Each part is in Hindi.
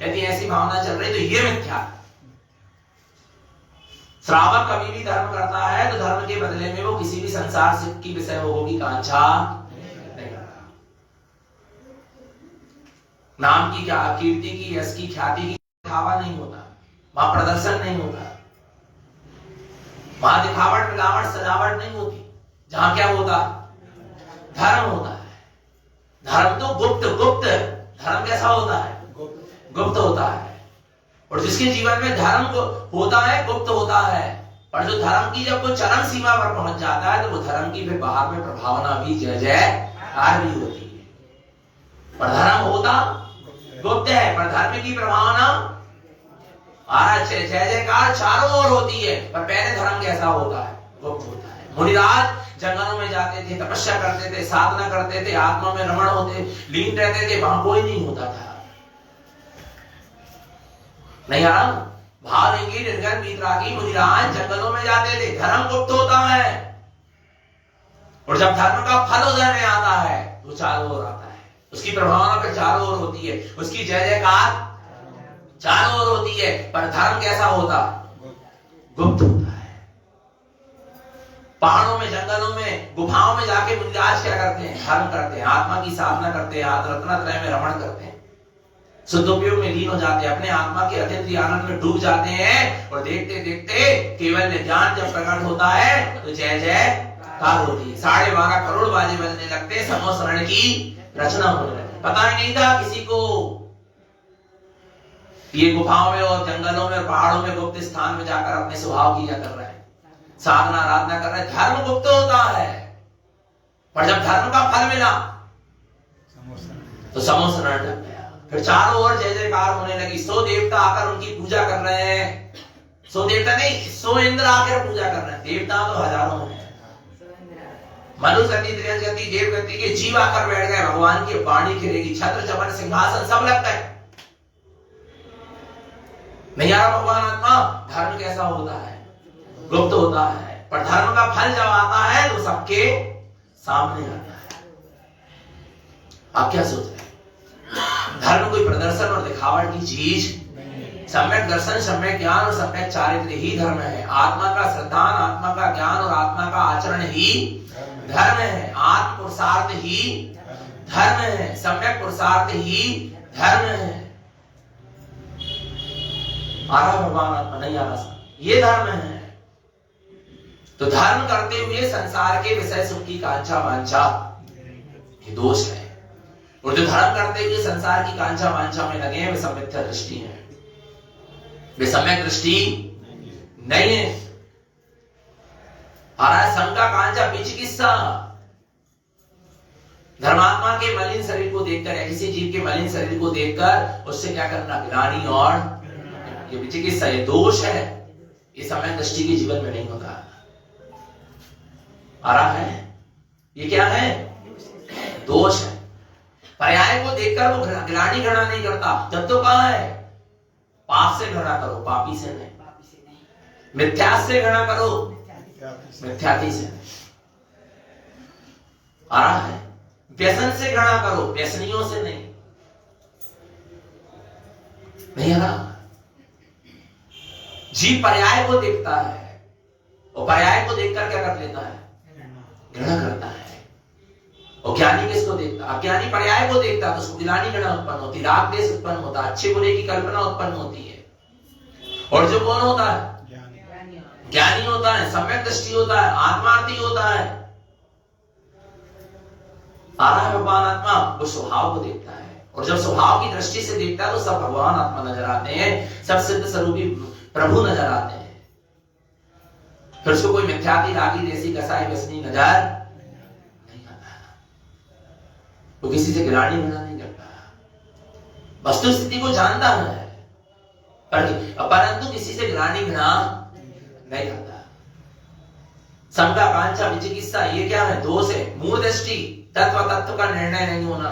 यदि ऐसी भावना चल रही तो ये मिथ्या। श्रावक कभी भी धर्म करता है तो धर्म के बदले में वो किसी भी संसार से की विषय भोगों की कांक्षा नहीं करता। नाम की क्या कीर्ति की, यश की, ख्याति की दिखावा नहीं होता, वहां प्रदर्शन नहीं होता, वहां दिखावट मिलावट सजावट नहीं होती। जहां क्या होता, धर्म होता है। धर्म तो गुप्त धर्म कैसा होता है, गुप्त होता है। और जिसके जीवन में धर्म होता है, गुप्त होता है, पर जो धर्म की जब वो चरम सीमा पर पहुंच जाता है तो वो धर्म की फिर बाहर में प्रभावना भी जय जयकार भी होती है। पर धर्म होता गुप्त है, पर धर्म की प्रभावना जय जयकार चारों ओर होती है। पर पहले धर्म कैसा होता है, गुप्त होता है। मुनिराज जंगलों में जाते थे, तपस्या करते थे, साधना करते थे, आत्मा में रमण होते, लीन रहते थे, वहां कोई नहीं होता था। नहीं आ रहा, भावलिंगी निर्गन वीतरागी मुनिराज जंगलों में जाते थे। धर्म गुप्त होता है, और जब धर्म का फल उदय में आता है तो चारों ओर आता है, उसकी प्रभावना पे चारों ओर होती है, उसकी जय जयकार चारों ओर होती है। पर धर्म कैसा होता, गुप्त होता है। पहाड़ों में, जंगलों में, गुफाओं में जाके मुनिराज क्या करते हैं, धर्म करते हैं, आत्मा की साधना करते हैं, रत्नत्रय में रमण करते हैं, सदुपयोग में लीन हो जाते हैं, अपने आत्मा के अतीन्द्रिय आनंद में डूब जाते हैं। और देखते देखते केवल ज्ञान जब प्रकट होता है तो जय जयकार होती है। 12.5 करोड़ बाजे बजने लगते, समोसरण की रचना होने लगती। पता ही नहीं था किसी को ये गुफाओं में और जंगलों में और पहाड़ों में गुप्त स्थान में जाकर अपने स्वभाव की कर रहे हैं, साधना आराधना कर रहे हैं। धर्म गुप्त होता है, पर जब धर्म का फल मिला तो समोसरण लग गया। फिर चारों ओर जय जयकार होने लगी। 100 देवता आकर उनकी पूजा कर रहे हैं। 100 देवता नहीं, 100 इंद्र आकर पूजा कर रहे हैं। देवता तो हजारों में है। मनुष्य गति देव गति के जीव आकर बैठ गए। भगवान की वाणी खिलेगी, छत्र चमन सिंहासन सब लग गए। नहीं यार, भगवान आत्मा धर्म कैसा होता है, गुप्त होता है, पर धर्म का फल जब आता है तो सबके सामने आता है। आप क्या सोच रहे हैं? धर्म कोई प्रदर्शन और दिखावट की चीज, सम्यक दर्शन, सम्यक ज्ञान और सम्यक चारित्र ही धर्म है। आत्मा का श्रद्धान, आत्मा का ज्ञान और आत्मा का आचरण ही धर्म है। आत्म पुरुषार्थ ही धर्म है, सम्यक पुरुषार्थ ही धर्म है। आ रहा भगवान आत्मा, नहीं आ रहा, ये धर्म है। तो धर्म करते हुए संसार के विषय सुख की कांक्षा वांछा ये दोष है। और जो धर्म करते हुए संसार की कांक्षा वांछा में लगे हैं वे सब मिथ्या दृष्टि है, वे सम्यक दृष्टि नहीं है। संग का कांक्षा विचिकित्सा, धर्मात्मा के मलिन शरीर को देखकर या किसी जीव के मलिन शरीर को देखकर उससे क्या करना, ग्लानि और ये विचिकित्सा, ये दोष है। ये सम्यक दृष्टि के जीवन में नहीं होता। आ रहा है, ये क्या है, दोष है। पर्याय को देखकर वो ग्लानि घृणा नहीं करता। जब तो कहा है पाप से घृणा करो, पापी से नहीं। मिथ्या से घृणा करो, मिथ्याति से नहीं। आ रहा है, व्यसन से घृणा करो, व्यसनियों से नहीं। नहीं आ रहा। जीव पर्याय को देखता है और पर्याय को देखकर क्या कर लेता है, घृणा करता है। और ज्ञानी किसको देखता, अज्ञानी पर्याय को देखता है तो उसको ग्लानि घृणा उत्पन्न होती, राग द्वेष उत्पन्न होता है, अच्छे बुरे की कल्पना उत्पन्न होती है। और जो कौन होता है, ज्ञानी होता है, सम्यक दृष्टि होता है, आत्मार्थी होता है। आ रहा है भगवान आत्मा, वो स्वभाव को देखता है। और जब स्वभाव की दृष्टि से देखता है तो सब भगवान आत्मा नजर आते हैं, सब सिद्ध स्वरूपी प्रभु नजर आते हैं। फिर उसको कोई मिथ्याति रागी देसी कसाई व्यसनी नजर नहीं आता। वो किसी से ग्लानि घृणा नहीं करता, वस्तु स्थिति को जानता है परंतु किसी से ग्लानि घृणा नहीं करता। समता कांक्षा विचिकित्सा ये क्या है, दोष है। मूल दृष्टि, तत्व तत्व का निर्णय नहीं होना,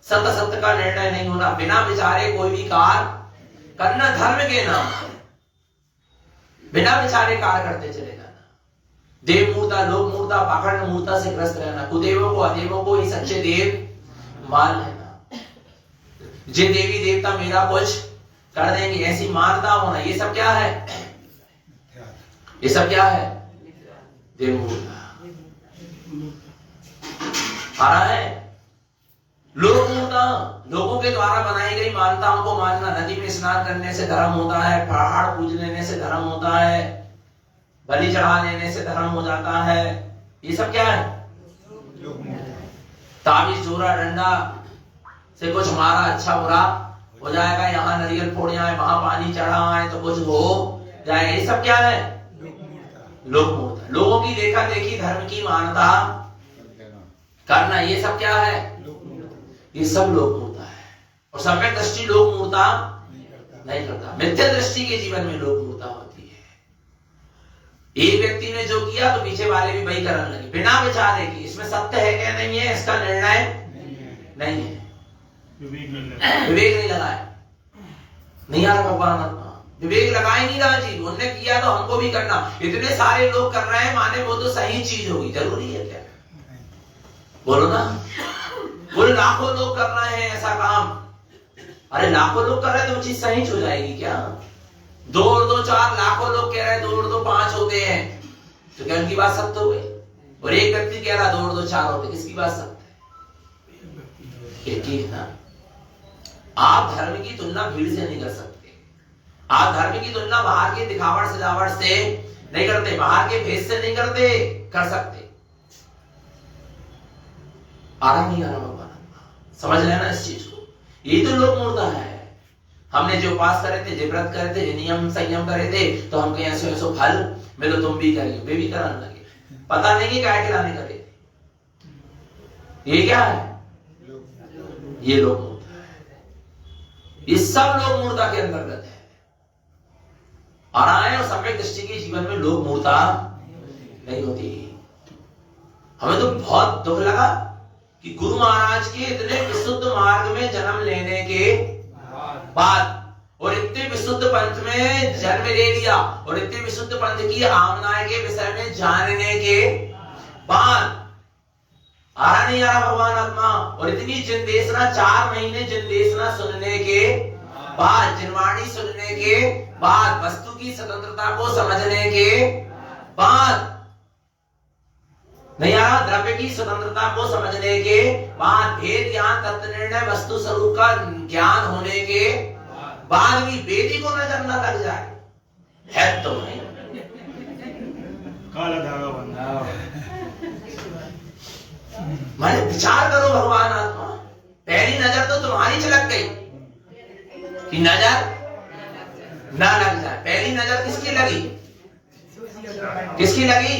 सत्य सत्य का निर्णय नहीं होना, बिना विचारे कोई भी कार्य करना धर्म के नाम, बिना विचारे कार्य करते चले जाना। देव मूर्ता, लोक मूर्ता, पाखंड मूर्ता से ग्रस्त रहना, कुदेवों को अदेवों को ही सच्चे देव मान लेना। जे देवी देवता मेरा कुछ कर देंगे, ऐसी मानता होना, ये सब क्या है? ये सब क्या है? देव मूर्ता। आ रहा है? लोक मूर्ता, लोगों के द्वारा बनाई गई मान्यताओं को मानना। नदी में स्नान करने से धर्म होता है, पहाड़ पूज लेने से धर्म होता है, बलि चढ़ा लेने से धर्म हो जाता है। ये सब क्या है? ताबीज, जोरा, डंडा से कुछ हमारा अच्छा बुरा हो जाएगा, यहाँ नारियल फोड़ आए, वहां पानी चढ़ा आए तो कुछ हो जाएगा। ये सब क्या है? लोक मूर्ता। लोगों की देखा देखी धर्म की मान्यता करना, ये सब क्या है? ये सब लोक मूर्ता है। और सम्यक दृष्टि लोक मूर्ता नहीं करता। मिथ्या दृष्टि के जीवन में लोक मूर्ता होती है। एक व्यक्ति ने जो किया तो पीछे वाले भी वही करने लगे, बिना विचारे की। इसमें सत्य है क्या नहीं है, इसका निर्णय नहीं है, विवेक नहीं लगाया, नहीं आ रहा भगवान आत्मा, विवेक लगाए नहीं रहा जी। उन्होंने किया तो हमको भी करना। इतने सारे लोग कर रहे हैं, माने वो तो सही चीज होगी, जरूरी है क्या? बोलो ना। बोले लाखों लोग कर रहे हैं ऐसा काम। अरे लाखों लोग कर रहे हैं तो वो चीज सही हो जाएगी क्या? 2 और 2 4 लाखों लोग कह रहे हैं 2 और 2 5 होते हैं, तो क्या उनकी बात सत्य हो गई? और एक व्यक्ति कह रहा 2 और 2 4 होते, किसकी बात सत्य है? एक ही है ना। आप धर्म की तुलना भीड़ से नहीं कर सकते। आप धर्म की तुलना बाहर के दिखावट सजावट से नहीं करते, बाहर के भेद से नहीं करते, कर सकते। आ रहा नहीं आ रहा भगवान? समझ लेना इस चीज को। ये तो लोक मूर्ता है। हमने जो उपास करे थे, जो व्रत करे थे, जो नियम संयम करे थे, तो हमको ऐसो ऐसो फल मिलो, तुम भी करिए, वे भी कराने लगे। पता नहीं कि क्या खिलाने करे थे। ये क्या है? ये लोक मूर्ता है। ये सब लोक मूर्ता के अंतर्गत है। आ रहा है। और सम्यक दृष्टि के जीवन में लोक मूर्ता नहीं होती। हमें तो बहुत दुख लगा कि गुरु महाराज के इतने विशुद्ध मार्ग में जन्म लेने के बाद और इतने विशुद्ध पंथ में जन्म ले लिया और इतने विशुद्ध पंथ की आमनाएं के विषय में जानने के बाद आ रहा नहीं आ रहा भगवान आत्मा। और इतनी जिनदेशना, 4 महीने जिनदेशना सुनने के बाद, जिनवाणी सुनने के बाद, वस्तु की स्वतंत्रता को समझने के बाद, नहीं आ रहा, द्रव्य की स्वतंत्रता को समझने के बाद, भेद ज्ञान तत्व निर्णय वस्तु स्वरूप का ज्ञान होने के बाद भी वेदी को नजर न लग जाए है तो नहीं। काला धागा बंधा। मैंने विचार करो भगवान आत्मा, पहली नजर तो तुम्हारी झलक गई कि नजर ना लग जाए। पहली नजर किसकी लगी? किसकी लगी?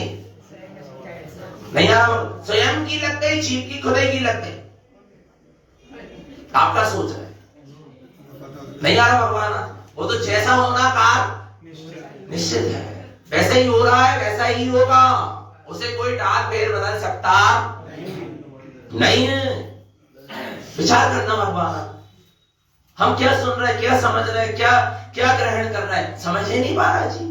नहीं आ रहा, स्वयं की लग गई, जीव की खुद की लग गई। आपका सोच है, नहीं आ रहा भगवान। वो तो जैसा होना काल निश्चित है, वैसे ही हो रहा है, वैसा ही होगा। उसे कोई टाल फेर बदल सकता नहीं है। विचार करना भगवान, हम क्या सुन रहे हैं, क्या समझ रहे हैं, क्या क्या ग्रहण कर रहे हैं, समझ ही नहीं पा रहा जी।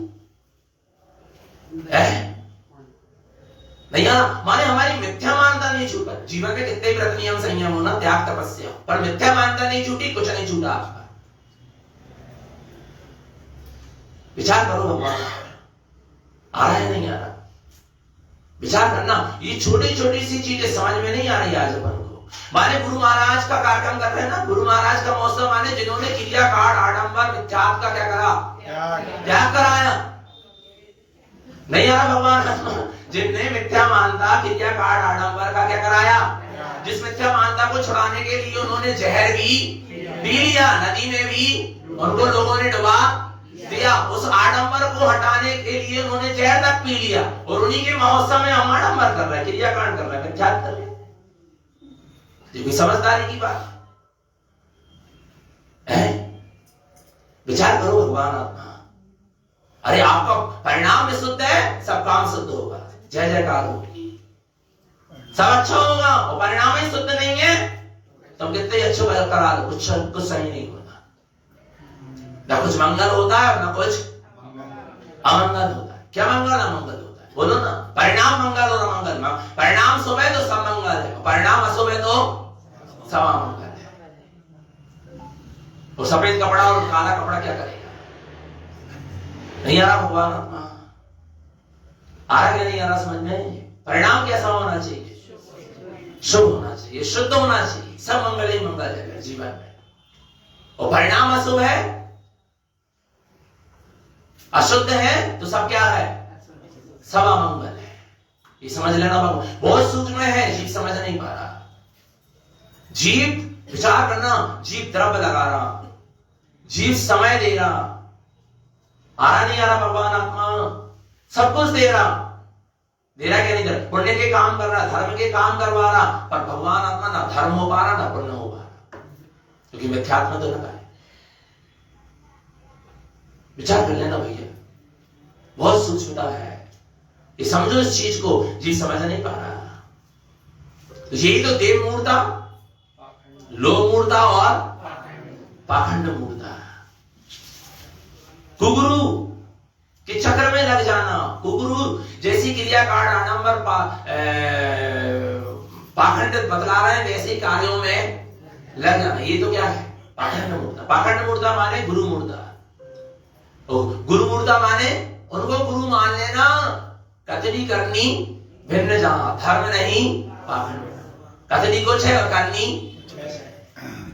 नहीं आ, माने हमारी मिथ्या मानता नहीं छूटा। जीवन में कितने व्रत नियम संयम होना, त्याग तपस्या, पर मिथ्या मानता नहीं छूटी, कुछ नहीं छूटा आपका। विचार करो भगवान, आ रहा है नहीं आ रहा? विचार करना। ये छोटी छोटी सी चीजें समझ में नहीं आ रही आज अपन को। माने गुरु महाराज का कार्यक्रम कर रहे हैं ना, गुरु महाराज का मौसम, माने जिन्होंने क्रिया कांड आडंबर मिथ्यात्व का क्या करा, त्याग कराया। नहीं आ रहा भगवान? जिनने मिथ्या मानता क्रिया कांड आडंबर का क्या कराया, जिस मिथ्या मानता को छुड़ाने के लिए उन्होंने जहर भी पी लिया, नदी में भी उनको लोगों ने डुबा दिया। उस आडंबर को हटाने के लिए उन्होंने जहर तक पी लिया, और उन्हीं के महोत्सव में हम आडंबर कर रहे हैं, क्रियाकांड कर रहे हैं, मिथ्यात्व कर रहे हैं। ये समझदारी की बात है। विचार करो भगवान आत्मा। अरे आपका परिणाम विशुद्ध है, सब काम शुद्ध होगा, जय जयकार होगी, सब अच्छा होगा। और परिणाम ही शुद्ध नहीं है, तुम कितने अच्छे करा लो, कुछ सही नहीं होता। ना कुछ मंगल होता है, ना कुछ अमंगल होता है। क्या मंगल अमंगल होता है? बोलो ना। परिणाम मंगल और अमंगल, परिणाम शुभ है तो सब मंगल है, परिणाम अशुभ है तो सब अमंगल है। और सफेद कपड़ा और काला कपड़ा क्या करेगा? नहीं आ रहा भगवान आत्मा? आ रहा क्या नहीं आ रहा समझ में? परिणाम कैसा होना चाहिए? शुभ होना चाहिए, शुद्ध होना चाहिए, सब मंगल ही मंगल है जीवन में। और परिणाम अशुभ है, अशुद्ध है तो सब क्या है? सब अमंगल है। ये समझ लेना भगवान बहुत सूक्ष्म है, जीव समझ नहीं पा रहा। जीव विचार करना, जीव द्रव्य लगा रहा, जीव समय दे रहा, आ रहा नहीं आ रहा भगवान आत्मा? सब कुछ दे रहा क्या नहीं दे रहा? पुण्य के काम कर रहा, धर्म के काम करवा रहा, पर भगवान आत्मा ना धर्म हो पा रहा ना पुण्य हो पा रहा, क्योंकि मिथ्यात्म तो लगा है। विचार कर लेना भैया, बहुत सूक्ष्मता है, ये समझो इस चीज को, जी समझ नहीं पा रहा। तो यही तो देव मूर्ता, लोक मूर्ता और पाखंड मूर्ता, कुगुरु के चक्र में लग जाना, कुगुरु जैसी क्रिया कार्ड आडंबर पाखंड बतला रहे हैं वैसे कार्यों में लग जाना, ये तो क्या है? पाखंड मूर्ता। पाखंड मूर्ता माने गुरु मूर्ता, गुरु मूर्ता माने उनको गुरु मान लेना, कथनी करनी भिन्न जहां, धर्म नहीं पाखंड। कथनी कुछ है और करनी,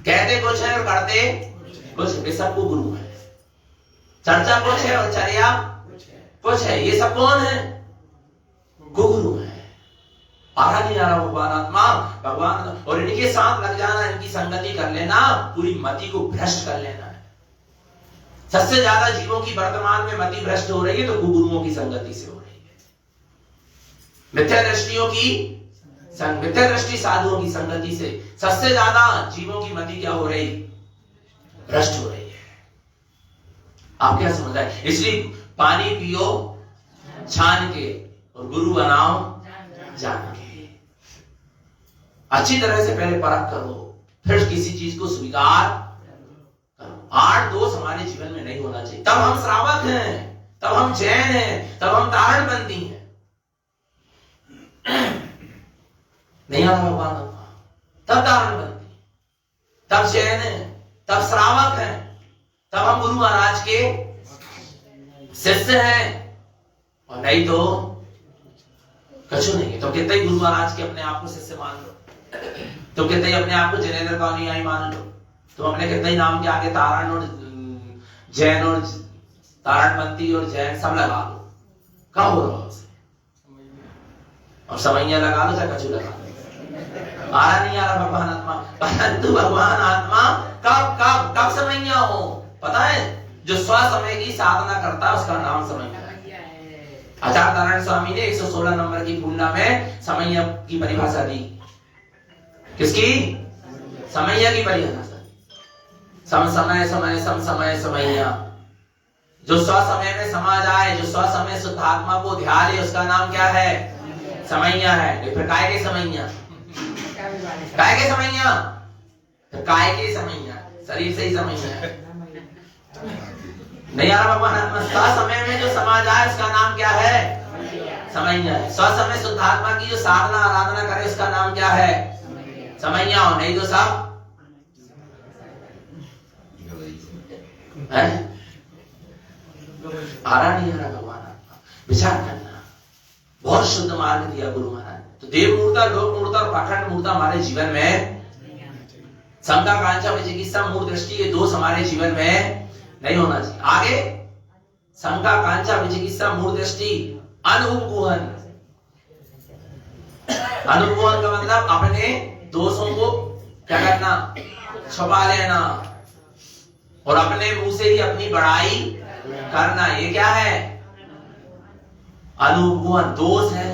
कहते कुछ है और करते कुछ, वे सबको गुरु है। चर्चा कुछ है और चर्या कुछ है, ये सब कौन है? गुरु है। आ रहा नहीं आ रहा भगवान आत्मा? भगवान और इनके साथ लग जाना, इनकी संगति कर लेना, पूरी मति को भ्रष्ट कर लेना है। सबसे ज्यादा जीवों की वर्तमान में मति भ्रष्ट हो रही है तो गुरुओं की संगति से हो रही है। मिथ्या दृष्टियों की, मिथ्या दृष्टि साधुओं की संगति से सबसे ज्यादा जीवों की मति क्या हो रही? भ्रष्ट हो रही है। आप क्या समझ रहे? इसलिए पानी पियो छान के और गुरु बनाओ जान के। अच्छी तरह से पहले परख करो, फिर किसी चीज को स्वीकार करो। 8 दोष हमारे जीवन में नहीं होना चाहिए, तब हम श्रावक हैं, तब हम जैन हैं, तब हम तारणबंदी हैं। नहीं आ रहा भगवान, तब तारणबंदी, तब जैन है, तब श्रावक हैं, तब हम गुरु महाराज के शिष्य हैं, और नहीं तो कछु नहीं है। तो कितने ही गुरु महाराज के अपने आप को शिष्य मान लो, तो कितने ही अपने आप को जिनेंद्र का अनुयायी मान लो, तो अपने कितने ही नाम के आगे तारण और जैन और तारणबंदी और जैन सब लगा लो, कब हो रहा है? और समैया लगा लो चाहे कछु लगा लो, आ रहा नहीं आ रहा भगवान आत्मा। परंतु भगवान आत्मा कब कब कब समैया हो पता है? जो स्व समय की साधना करता है उसका नाम समैया है। आचार्य नारायण स्वामी ने 116 नंबर की पूर्णा में समैया की परिभाषा दी। किसकी? समैया की परिभाषा दी। सम समय समय सम समय समैया, जो स्व समय में समा जाए, जो स्व समय शुद्धात्मा को ध्यान ले, उसका नाम क्या है? समैया है। फिर काय के समैया, काय के समैया, फिर काय के समैया, शरीर से ही समैया नहीं आ रहा भगवान आत्मा। स्व समय में जो समा जाए उसका नाम क्या है? समैया है। स्व समय शुद्धात्मा की जो साधना आराधना करे उसका नाम क्या है? समैया हो, नहीं तो सब है। आ रहा नहीं आ रहा भगवान आत्मा? विचार करना, बहुत शुद्ध मार्ग दिया गुरु महाराज। तो देव मूर्ता, लोक मूर्ता और पाखंड मूर्ता हमारे जीवन में, शंका कांक्षा विचिकित्सा मूढ़ दृष्टि, ये दोष हमारे जीवन में नहीं होना चाहिए। आगे शंका कांक्षा विचिकित्सा मूढ़ दृष्टि, अनुपगुहन। अनुपगुहन का मतलब अपने दोषों को क्या करना? छुपा लेना, और अपने मुंह से ही अपनी बड़ाई करना। ये क्या है? अनुपगुहन दोष है।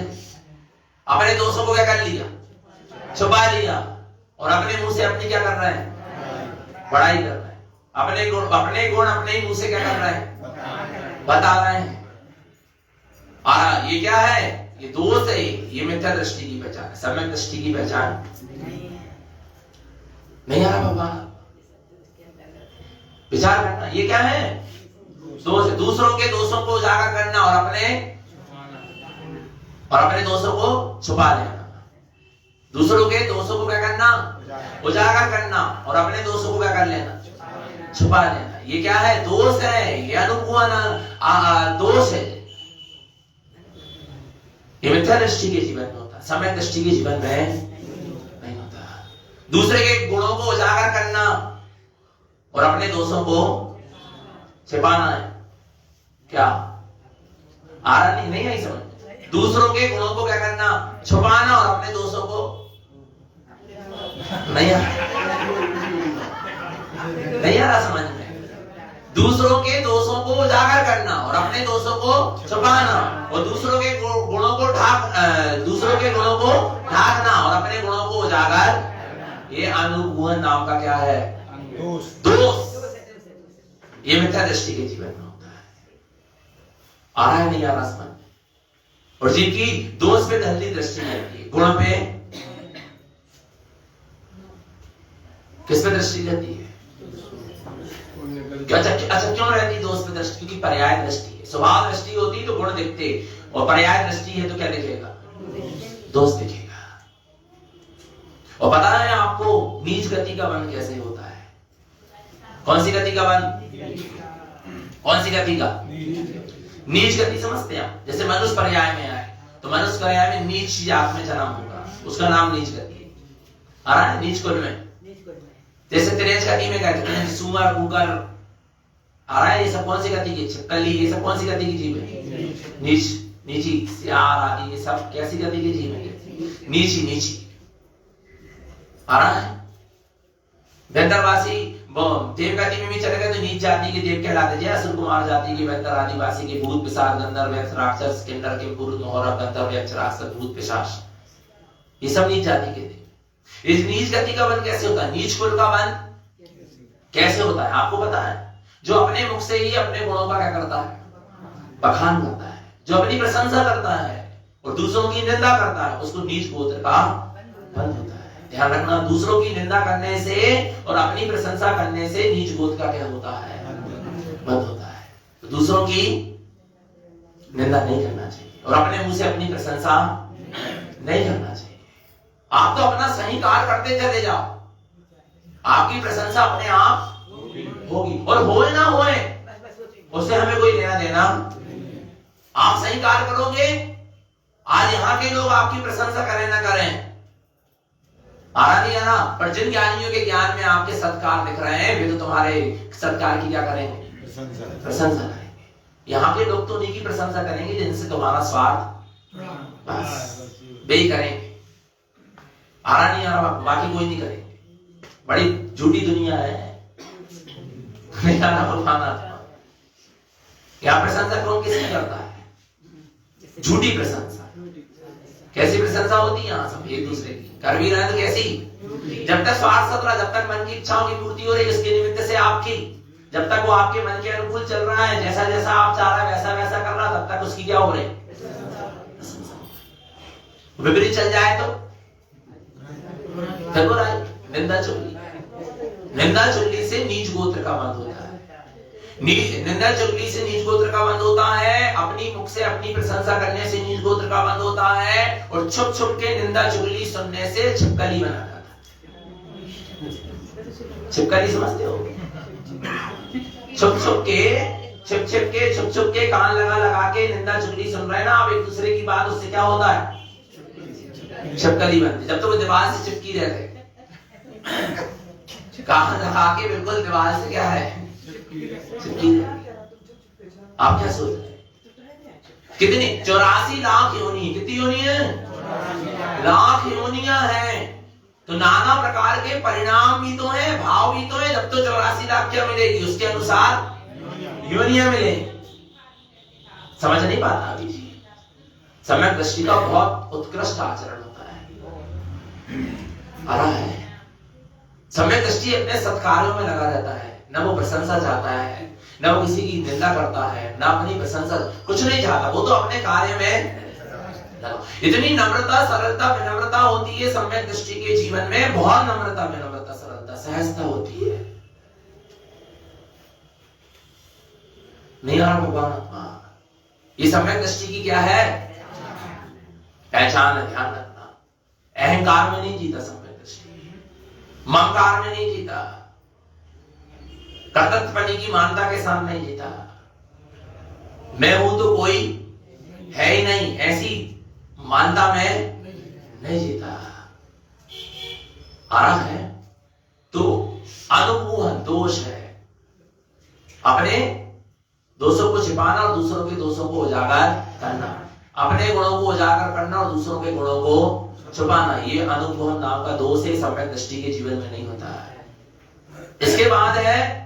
अपने दोषों को क्या कर लिया? छुपा लिया, और अपने मुंह से अपनी क्या कर रहे हैं? बड़ाई कर रहे हैं। अपने गुण अपने ही मुंह से क्या कर रहे हैं? बता रहे हैं। ये क्या है? ये दोष है, ये मिथ्या दृष्टि की पहचान है। सम्यक दृष्टि की पहचान नहीं आ रहा भगवान। विचार करना, ये क्या है? दोष है। दूसरों के दोषों को उजागर करना और अपने दोषों को छुपा लेना। दूसरों के दोषों को क्या करना? उजागर करना, और अपने दोषों को क्या कर लेना? छुपा लेना। ये क्या है? दोष है, ये अनुकूल दोष है। ये मिथ्या दृष्टि के जीवन में होता है, सम्यक दृष्टि के जीवन में नहीं होता। दूसरे के गुणों को उजागर करना और अपने दोषों को छिपाना है। क्या आ रहा? नहीं आई समझ? दूसरों के गुणों को क्या करना? छुपाना और अपने दोषों को नहीं आ रहा समझ में? दूसरों के दोषों को उजागर करना और अपने दोषों को छुपाना, और दूसरों के गुणों को ढाकना और अपने गुणों को उजागर, ये अनुगुण नाम का क्या है? दोष। ये मिथ्या दृष्टि के जीवन में होता है। आ रहा है नहीं आ रहा समझ? और जिनकी दोष पे धंधी दृष्टि रहती है, गुण पे किस पे दृष्टि रहती है? अच्छा क्यों रहती दोष पे दृष्टि? क्योंकि पर्याय दृष्टि है। स्वभाव दृष्टि होती तो गुण दिखते, और पर्याय दृष्टि है तो क्या दिखेगा? दोष दिखेगा। और पता है आपको नीच गति का बंध कैसे होता है? कौन सी गति का बंध? कौन सी गति का? नीच गति समझते हैं आप? जैसे मनुष्य पर्याय में आए तो मनुष्य पर्याय में नीच जात में जन्म होगा, उसका नाम नीच गति है। आ रहा है? नीच कुल में। जैसे तिरेच गति में कहते हैं सुअर, कुकर, आ रहा है? ये सब कौन सी गति की? छिपकली, ये सब कौन सी गति की जीव है? नीच, नीची, सियार आदि, ये सब कैसी गति की जीव है? नीची, नीची। आ रहा है? व्यंतरवासी देव गति में भी चले गए तो नीच जाति के देव कहलाते। जय असुर कुमार जाति के व्यंतर आदिवासी के भूत पिशाच गंधर्व यक्ष राक्षस किन्नर किंपुरुष नौरव गंधर्व यक्ष राक्षस भूत पिशाच, ये सब नीच जाति के देव। इस नीच गति का बंध कैसे होता है? नीच कुल का बंध कैसे होता है आपको पता है? जो अपने मुख से ही अपने गुणों का क्या करता है? बखान करता है। जो अपनी प्रशंसा करता है और दूसरों की निंदा करता है, उसको नीच गोत्र का बंध होता है। ध्यान रखना, दूसरों की निंदा करने से और अपनी प्रशंसा करने से नीच गोत्र का क्या होता है? बंध होता है। तो दूसरों की निंदा नहीं करना चाहिए और अपने मुंह से अपनी प्रशंसा नहीं करना चाहिए। आप तो अपना सही कार्य करते चले जाओ, आपकी प्रशंसा अपने आप होगी, और होए ना होए उससे हमें कोई लेना देना। आप सही कार्य करोगे, आज यहाँ के लोग आपकी प्रशंसा करें ना करें, आ रहा नहीं आना, पर जिन ज्ञानियों के ज्ञान में आपके सत्कार दिख रहे हैं, वे तो तुम्हारे सत्कार की क्या करेंगे? प्रशंसा करेंगे। यहाँ के लोग तो उन्हीं की प्रशंसा करेंगे जिनसे तुम्हारा स्वार्थ बस वे ही करेंगे। आ रहा नहीं आ रहा? बाकी कोई नहीं करेंगे। बड़ी झूठी दुनिया है। नहीं आ रहा? भगवान यहाँ प्रशंसा कौन किसकी करता है? झूठी प्रशंसा। कैसी प्रशंसा होती है? यहाँ सब एक दूसरे की कर भी रहे तो कैसी? जब तक स्वार्थ सतरा, जब तक मन की इच्छाओं की पूर्ति हो रही है उसके निमित्त से आपकी, जब तक वो आपके मन के अनुकूल चल रहा है, जैसा जैसा आप चाह रहे हैं वैसा वैसा कर रहा, तब तक उसकी क्या हो रही? विपरीत चल जाए तो निंदा चुगली। निंदा चुगली से नीच गोत्र का बंध होता है। निंदा चुगली से नीच गोत्र का बंध होता है। अपनी मुख से अपनी प्रशंसा करने से नीच गोत्र का बंध होता है। और छुप छुप के निंदा चुगली सुनने से छिपकली बना जाता है। छिपकली समझते हो? छुप छुप के कान लगा लगा के निंदा चुगली सुन रहे हैं ना आप एक दूसरे की बात, उससे क्या होता है? छिपकली बनती। जब तो वो दीवार से चिपकी रहते, कान लगा के बिल्कुल दीवार से क्या है? आप क्या सोच रहे हैं? कितनी? 84 लाख योनि। कितनी योनि है? लाख योनियां हैं। तो नाना प्रकार के परिणाम भी तो है, भाव भी तो है। जब तो 84 लाख क्या मिलेगी? उसके अनुसार योनियां मिलेंगी। समझ नहीं पाता अभी जी। सम्यक दृष्टि का बहुत उत्कृष्ट आचरण होता है। आ रहा है? सम्यक दृष्टि अपने सत्कार्यों में लगा रहता है, न वो प्रशंसा चाहता है, न वो किसी की निंदा करता है, न अपनी प्रशंसा, कुछ नहीं चाहता। वो तो अपने कार्य में इतनी नम्रता सरलता विनम्रता होती है सम्यक दृष्टि के जीवन में। बहुत नम्रता विनम्रता सरलता सहजता होती है। नहीं आ रहा भगवान? ये सम्यक दृष्टि की क्या है? पहचान है। ध्यान रखना, अहंकार में नहीं जीता सम्यक दृष्टि, ममकार में नहीं जीता। कर्तव्यपनी की मानता के साथ नहीं जीता। मैं हूं तो कोई है ही नहीं, ऐसी मानता में नहीं जीता। आ रहा है तो अनुभूह दोष है, अपने दोषों को छिपाना और दूसरों के दोषों को उजागर करना, अपने गुणों को उजागर करना और दूसरों के गुणों को छुपाना, ये अनुभव नाम का दोष है, सम्यक दृष्टि के जीवन में नहीं होता है। इसके बाद है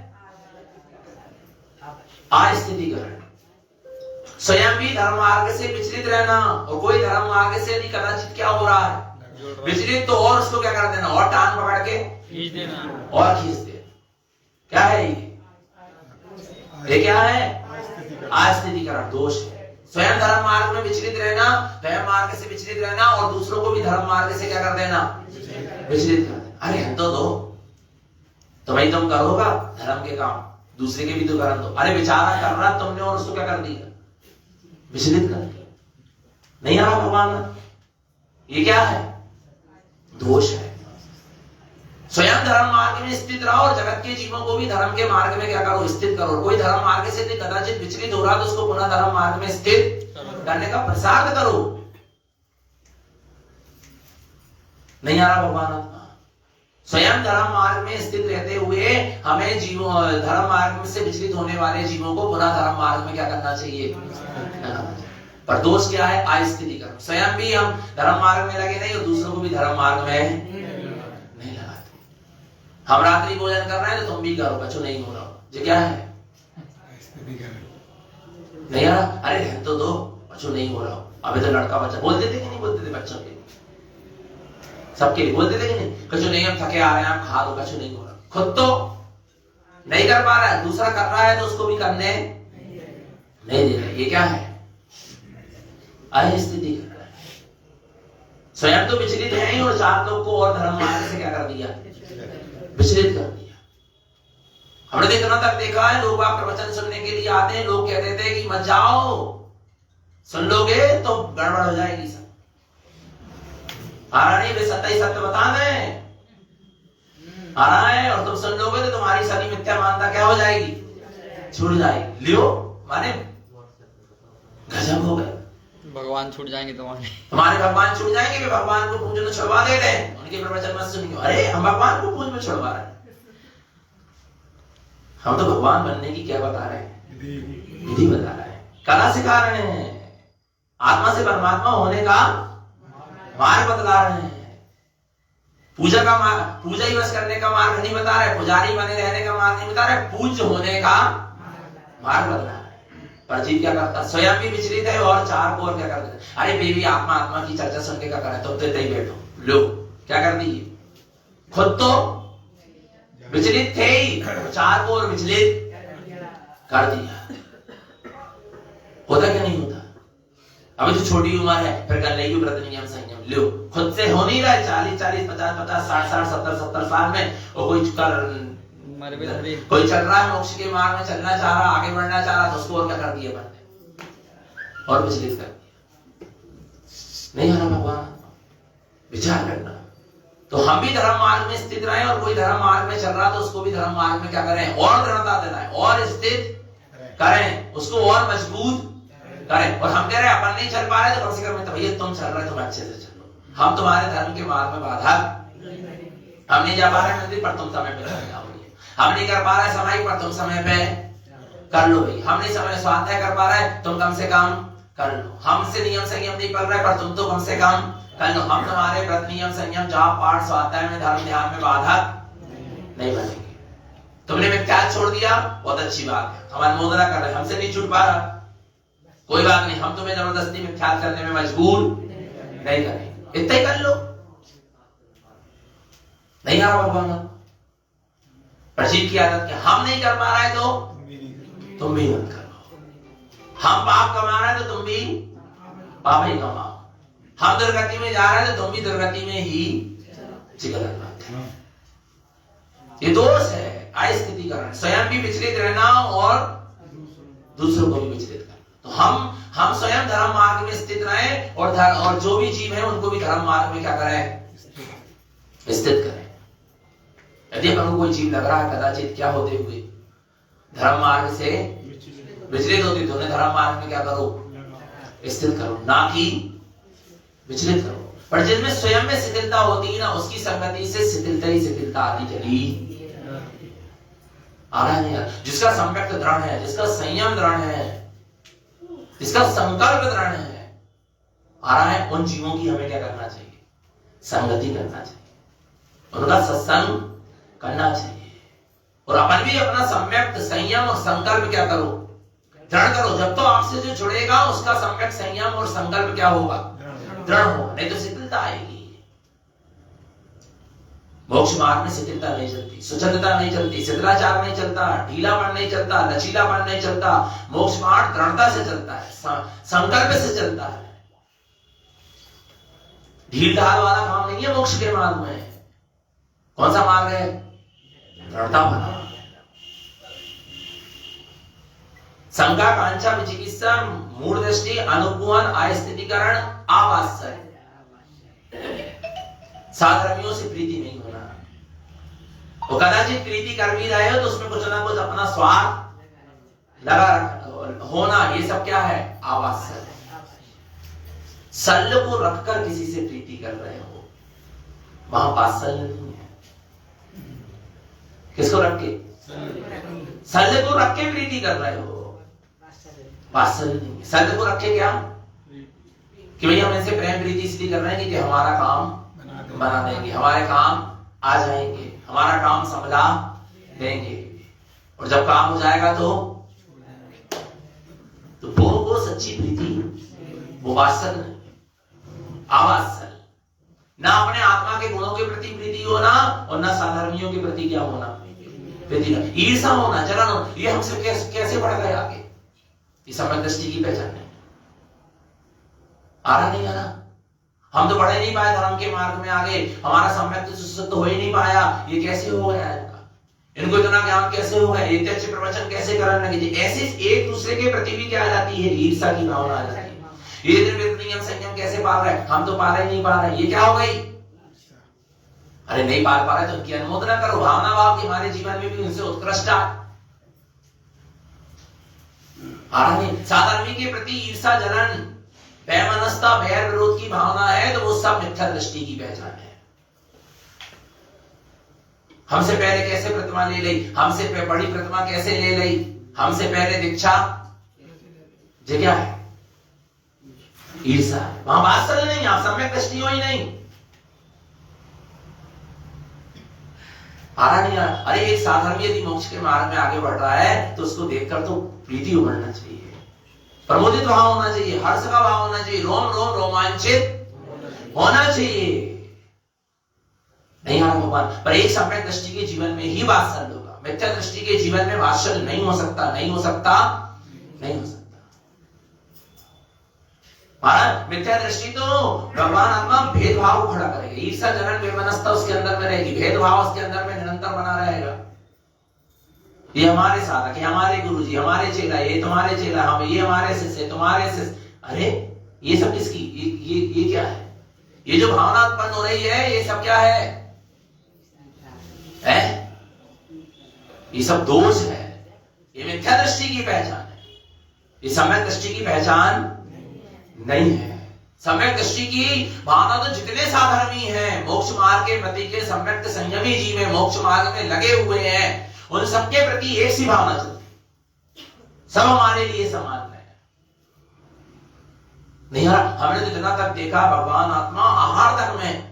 अस्थितीकरण, स्वयं भी धर्म मार्ग से विचलित रहना और कोई धर्म मार्ग से नहीं, कदाचित क्या हो रहा है विचलित, तो और उसको क्या कर देना, और टांग पकड़ के खींच देना और खींच देना। क्या है ये क्या है? अस्थितीकरण दोष है। स्वयं धर्म मार्ग में विचलित रहना, धर्म मार्ग से विचलित रहना और दूसरों को भी धर्म मार्ग से क्या कर देना, विचलित कर देना। अरे हम तो दो तो भाई तुम करोगा धर्म के काम, दूसरे के भी तो कर दो। अरे बेचारा कर रहा तुमने और उसको क्या कर दिया, विचलित कर दिया। नहीं आ रहा भगवान, ये क्या है? दोष है। स्वयं धर्म मार्ग में स्थित रहो और जगत के जीवों को भी धर्म के मार्ग में क्या करो, स्थित करो। कोई धर्म मार्ग से कदाचित विचलित हो रहा तो उसको पुनः धर्म मार्ग में स्थित करने का प्रसाद करो। नहीं आ रहा भगवान? स्वयं धर्म मार्ग में स्थित रहते हुए हमें जीवों धर्म मार्ग से विचलित होने वाले जीवों को पुनः धर्म मार्ग में क्या करना चाहिए? पर दोष क्या है? अस्थितीकरण। स्वयं भी हम धर्म मार्ग में लगे नहीं और दूसरों को भी धर्म मार्ग में नहीं लगाते। हम रात्रि भोजन कर रहे हैं तो तुम भी करो, बच्चों नहीं हो रहा, ये क्या है? नहीं आ रहा? अरे रहने तो दो, बच्चों नहीं हो रहा। अभी तो लड़का बच्चा बोलते थे कि नहीं बोलते थे? बच्चों के सबके लिए बोलते थे कि नहीं? कचो नहीं, हम थके आ रहे हैं, आप खा दो, कचो नहीं हो रहा। खुद तो नहीं कर पा रहा है, दूसरा कर रहा है तो उसको भी करने नहीं दे रहा। ये क्या है? अस्थितीकरण। स्वयं तो विचलित है ही और चार लोग को और धर्म मार्ग से क्या कर दिया? विचलित कर दिया। हमने इतना तक देखा है, लोग आप प्रवचन सुनने के लिए आते हैं, लोग कहते थे कि मत जाओ, सुन लोगे तो गड़बड़ हो जाएगी। सब आ रहा नहीं, वे सत्य ही सत्य बता दें, आ रहा है और तुम सुन लोगे तो तुम्हारी सभी मिथ्या मानता क्या हो जाएगी? छूट जाएगी। लियो माने गजब हो गए, भगवान छूट जाएंगे तुम्हारे भगवान छूट जाएंगे। वे भगवान को पूजन छुड़वा दे रहे हैं, उनके प्रवचन मत सुनिए। अरे हम भगवान को पूजन में छुड़वा रहे हैं, हम तो भगवान बनने की क्या बता रहे हैं? विधि बता रहे हैं, कला सिखा रहे हैं, आत्मा से परमात्मा होने का मार्ग बतला रहे हैं। पूजा का मार्ग, पूजा ही बस करने का मार्ग नहीं बता रहे, पुजारी बने रहने का मार्ग नहीं बता रहे, पूज्य होने का मार्ग बतला रहे। पर जीव क्या करता? स्वयं भी विचलित है और चार को और क्या करते? अरे बेबी आत्मा आत्मा की चर्चा सुन के क्या करे, तुम तो ही बैठो। लो क्या कर दी, खुद तो विचलित थे ही, चार को और विचलित कर दिया। होता क्या नहीं होता? अभी तो छोटी उम्र है, फिर कर लेगी व्रत नियम संयम। लो खुद से हो नहीं रहा है, 40-40, 50-50, 60-60, 70-70 साल में और कोई चल रहा है मोक्ष के मार्ग में चलना चाह रहा, आगे बढ़ना चाह रहा, तो उसको और क्या कर दिया बंदे और विचलित कर दिया। नहीं है ना भगवान? विचार करना। तो हम भी धर्म मार्ग में स्थित रहे और कोई धर्म मार्ग में चल रहा तो उसको भी धर्म मार्ग में क्या करें? और दृढ़ता दिलाएं और स्थित करें, उसको और मजबूत करें। और हम कह रहे हैं अपन नहीं चल पा रहे तो कम से कम तो भैया तुम चल रहे तुम अच्छे से चलो, हम तुम्हारे धर्म के मार्ग में बाधक हम नहीं जा पा रहे मंदिर पर, तुम समय पे चले जाओ। हम नहीं कर पा रहे समाई पर, तुम समय पे कर लो भाई। हम नहीं समय स्वाध्याय कर पा रहे, तुम कम से कम कर लो। हमसे नियम संयम नहीं पढ़ रहे पर तुम तो कम से कम कर लो। हम तुम्हारे व्रत नियम संयम जाप पाठ स्वाध्याय में धर्म ध्यान में बाधक नहीं बनेंगे। तुमने मिथ्याचार छोड़ दिया, बहुत अच्छी बात है, हम अनुमोदना कर रहे, हमसे नहीं छूट पा रहा, कोई बात नहीं, हम तुम्हें जबरदस्ती मिथ्याचार करने में मजबूर नहीं करेंगे, इतना ही कर लो। नहीं आ रहा भगवान? प्रजीत की आदत क्या? हम नहीं कर पा रहे तो तुम भी मत करो। हम पाप कमा रहे तो तुम भी पाप ही कमाओ। हम दुर्गति में जा रहे हैं तो तुम भी दुर्गति में ही गलत बात है। ये दोष है, अस्थितीकरण। स्वयं भी विचलित रहना और दूसरों को भी विचलित करना। तो हम स्वयं धर्म मार्ग में स्थित रहें और जो भी जीव है उनको भी धर्म मार्ग में क्या करें? स्थित करें। यदि अपन को कोई जीव लग रहा है कदाचित क्या होते हुए धर्म मार्ग से विचलित होती, तो उन्हें धर्म मार्ग में क्या करो, स्थिर करो, ना कि विचलित करो। पर जिसमें स्वयं में शिथिलता होती है ना, उसकी संगति से शिथिलता ही शिथिलता आदि चली आ रहा है। जिसका सम्यक दृढ़ है, जिसका संयम दृढ़ है, जिसका संकल्प दृढ़ है, आ रहा है, उन जीवों की हमें क्या करना चाहिए, संगति करना चाहिए, उनका सत्संग करना चाहिए। और अपन भी अपना सम्यक संयम और संकल्प क्या करो, दृढ़ करो। जब तो आपसे जो जुड़ेगा उसका सम्यक संयम और संकल्प क्या होगा, दृढ़ होगा, नहीं तो शिथिलता आएगी। मोक्ष मार्ग में शिथिलता नहीं चलती, सुचलता नहीं चलती, शिथिलाचार नहीं चलता, ढीलापन नहीं चलता, लचीलापन नहीं चलता। मोक्ष मार्ग दृढ़ता से चलता है, संकल्प से चलता है। ढील ढाल वाला काम नहीं है मोक्ष के मार्ग में। कौन सा मार्ग है, दृढ़ता वाला। शंका कांक्षा विचिकित्सा मूढ़ दृष्टि अनुकूलन अस्थितिकरण आवास्य, साधर्मियों से प्रीति नहीं होना। वो कदाचित प्रीति कर भी रहे हो तो उसमें कुछ ना कुछ अपना स्वार्थ लगा होना, ये सब क्या है, आवास्य। शल्य को रखकर किसी से प्रीति कर रहे हो, वहां वात्सल्य नहीं है। किसको रख के, शल्य को रख के प्रीति कर रहे हो, वात्सल्य नहीं है। शल्य को रख के क्या, कि भाई हम इनसे प्रेम प्रीति इसलिए कर रहे हैं कि हमारा काम बना देंगे, हमारे काम आ जाएंगे, हमारा काम संभला देंगे, और जब काम हो जाएगा तो वो सच्ची प्रीति, वो वात्सल्य नहीं, आवात्सल्य। ना अपने आत्मा के गुणों के प्रति प्रीति होना, और ना साधर्मियों के प्रति क्या होना, प्रीति, ईर्षा होना, जलन होना। ये हमसे कैसे बढ़ गए आगे, ये सम्यक दृष्टि की पहचान नहीं। आ रहा नहीं आ रहा, हम तो बढ़ नहीं पाए धर्म के मार्ग में आगे, हमारा सम्यक तो हो ही नहीं पाया। ये कैसे हो गया इनका, इनको इतना ज्ञान कैसे हो गया, इतने अच्छे प्रवचन कैसे करने लगे। ऐसे एक दूसरे के प्रति भी क्या आ जाती है, ईर्षा की भावना आ जाती है। ये नियम संयम कैसे पाल रहे, हम तो पाल ही नहीं पा रहे, ये क्या हो गई। अरे नहीं पाल पा रहे तो उनकी अनुमोदना करो, भावना भाव कि हमारे जीवन में भी उनसे उत्कृष्ट आ रहा नहीं। साधर्मी के प्रति ईर्षा, जलन, वैमनस्यता, वैर विरोध की भावना है, तो वो सब मिथ्या दृष्टि की पहचान है। हमसे पहले कैसे प्रतिमा ले ली, हमसे बड़ी प्रतिमा कैसे ले ली, हमसे पहले दीक्षा, ये क्या है, ईर्षा है। वहां वात्सल्य नहीं, आप सम्यक दृष्टि हो ही नहीं। आ रहा नहीं आ। अरे एक साधर्मी यदि मोक्ष के मार्ग में आगे बढ़ रहा है तो उसको देखकर तो प्रीति उमड़ना चाहिए, प्रमोदित भाव होना चाहिए, हर्ष का भाव होना चाहिए, रोम रोम रोमांचित होना चाहिए। नहीं आ रहा भगवान, पर एक सम्यक दृष्टि के जीवन में ही वात्सल्य होगा, मिथ्या दृष्टि के जीवन में वात्सल्य नहीं हो सकता, नहीं हो सकता, नहीं हो सकता। मिथ्या दृष्टि तो भगवान आत्मा भेदभाव को खड़ा करेगा, ईर्षा जलन वैमनस्यता उसके अंदर में रहेगी, भेदभाव उसके अंदर में निरंतर बना रहेगा। ये हमारे साधक, ये हमारे गुरुजी, हमारे चेला, ये तुम्हारे चेला, हम ये हमारे शिष्य, तुम्हारे शिष्य। अरे ये सब किसकी, ये क्या है, ये जो भावना उत्पन्न हो रही है, ये सब क्या है, ये सब दोष है, ये मिथ्या दृष्टि की पहचान है, ये सम्यक दृष्टि की पहचान नहीं है। सम्यक दृष्टि की भावना तो जितने साधर्मी हैं, मोक्ष मार्ग के प्रति के सम्यक संयमी जीव में, मोक्ष मार्ग में लगे हुए हैं, उन सबके प्रति एक सी भावना चलती, सब हमारे लिए समान है। नहीं हमने तो जितना तक देखा भगवान आत्मा आहार तक में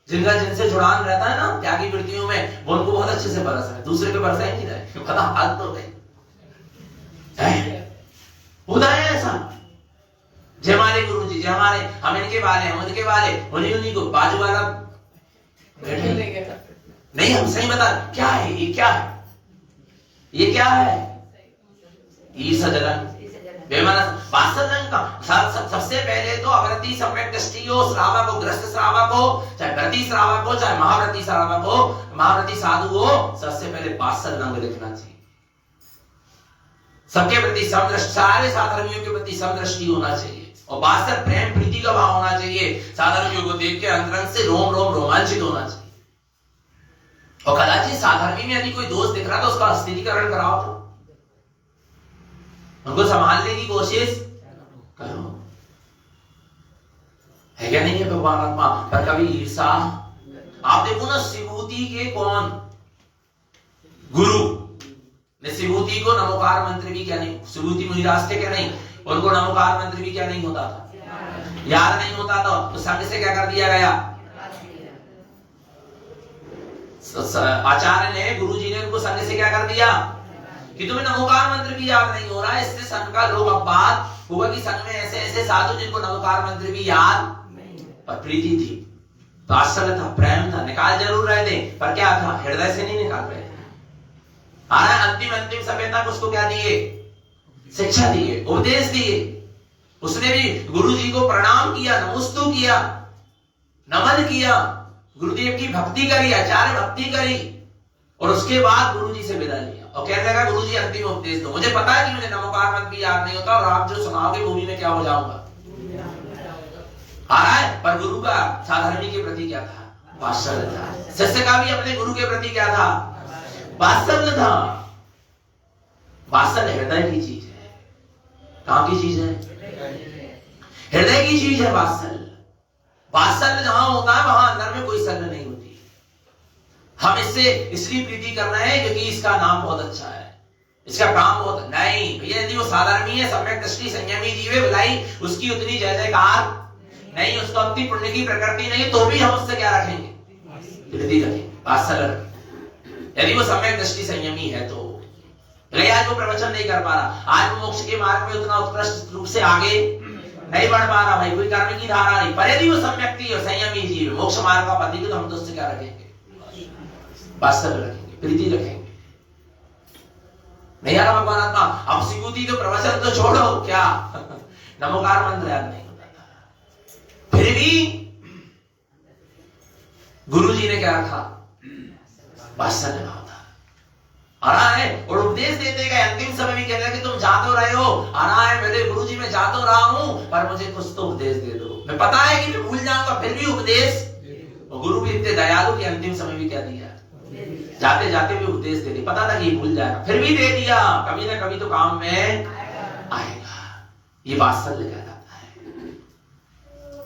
जिनसे जुड़ान रहता है ना त्यागी वृत्तियों में, वो उनको बहुत अच्छे से बरस रहे, दूसरे पे बरसा ही नहीं रहे, पता हाथ तो गई होता है ऐसा। जय हमारे गुरु जी, जय हमारे, हम इनके वाले हैं, उनके वाले, उन्हीं को बाजू वाला बैठे नहीं। हम सही बता क्या है, ये क्या है, ये क्या है, ईर्षा जलन वात्सल्य का। सबसे पहले तो अवृत्ति सम्यक दृष्टि हो, श्रावक हो, ग्रस्त श्रावक हो, चाहे व्रती श्रावक हो, चाहे महाव्रती श्रावक हो, महाव्रती साधु हो, सबसे पहले वात्सल्य रंग दिखना चाहिए। सबके प्रति समदृष्टि, सारे साधर्मियों के प्रति समदृष्टि होना चाहिए, और वात्सल्य प्रेम प्रीति का भाव होना चाहिए। साधर्मियों को देख के अंतरंग से रोम रोम रोमांचित होना चाहिए। और कदाचित साधर्मी में यदि कोई दोष दिख रहा तो उसका स्थिरीकरण कराओ, तो उनको संभालने की कोशिश करो। है क्या नहीं है भगवान आत्मा? पर कभी ईर्षा, आप देखो ना शिवभूति के कौन गुरु ने शिवभूति को नमोकार मंत्र भी क्या नहीं, शिवभूति मुनिराज थे क्या नहीं, उनको नमोकार मंत्र भी क्या नहीं होता था, याद नहीं होता था, तो संग से क्या कर दिया गया, आचार्य ने, गुरु जी ने उनको संग से क्या कर दिया कि तुम्हें नमोकार मंत्र भी याद नहीं हो रहा है। इससे संघ का लोग अब बात हुआ कि संघ में ऐसे ऐसे साधु जिनको नमोकार मंत्र भी याद, पर प्रीति थी, वात्सल्य था, प्रेम था, निकाल जरूर रहे थे, पर क्या था, हृदय से नहीं निकाल रहे थे। अंतिम अंतिम समय तक उसको क्या दिए, शिक्षा दिए, उपदेश दिए। उसने भी गुरु जी को प्रणाम किया, नमोस्तु किया, नमन किया, गुरुदेव की भक्ति करी, आचार्य भक्ति करी, और उसके बाद गुरु जी से विदा लिया और कहने लगा गुरु जी अंतिम उपदेश दो। मुझे पता है कि मुझे नमोकार मंत्र भी याद नहीं होता और आप जो सुनाओगे वो भी मैं क्या हो जाऊंगा, आ रहा है। पर गुरु का साधर्मी के प्रति क्या था, वात्सल्य था। शिष्य का भी अपने गुरु के प्रति क्या था, वात्सल्य था। वात्सल्य हृदय की चीज है। कहां की चीज है, हृदय की चीज है वात्सल्य। वात्सल्य जहां होता है वहां अंदर में कोई शल्य नहीं होती। हम इससे इसलिए प्रीति कर रहे हैं क्योंकि इसका नाम बहुत अच्छा है, इसका काम बहुत नहीं भैया। यदि वो साधारण है, सम्यक दृष्टि संयमी जीवे भलाई, उसकी उतनी जय जयकार नहीं, उसका उतनी पुण्य की प्रकृति नहीं, तो भी हम उससे क्या रखेंगे, प्रीति रखेंगे, वात्सल्य रखेंगे। यदि वो सम्यक दृष्टि संयमी है तो आज वो प्रवचन नहीं कर पा रहा, आज वो मोक्ष के मार्ग में उतना उत्कृष्ट रूप से आगे नहीं बढ़ पा रहा, भाई कोई कर्म की धारा नहीं, पर यदि वो सम्यक्ति और संयमी जीव मोक्ष मार्ग का पथिक, तो हम तो उससे क्या रखेंगे, वात्सल्य रखेंगे, प्रीति रखेंगे। नहीं आ रहा भगवान आत्मा? अब शिवभूति तो प्रवचन तो छोड़ो, क्या नमोकार मंत्र याद नहीं होता था, फिर भी गुरु जी ने क्या रखा, वात्सल्य भाव था। आ रहा है और उपदेश देते गए, अंतिम समय भी कहते हैं कि तुम जा तो रहे हो, आ रहा है मेरे गुरु जी मैं जा तो रहा हूं, पर मुझे कुछ तो उपदेश दे दो। मैं पता है कि मैं भूल जाऊंगा, फिर भी उपदेश। और गुरु भी इतने दयालु कि अंतिम समय भी क्या दिया, जाते जाते भी उपदेश दे दी। पता था कि भूल जाएगा, फिर भी दे दिया, कभी ना कभी तो काम में आएगा। ये वात्सल्य कहलाता है।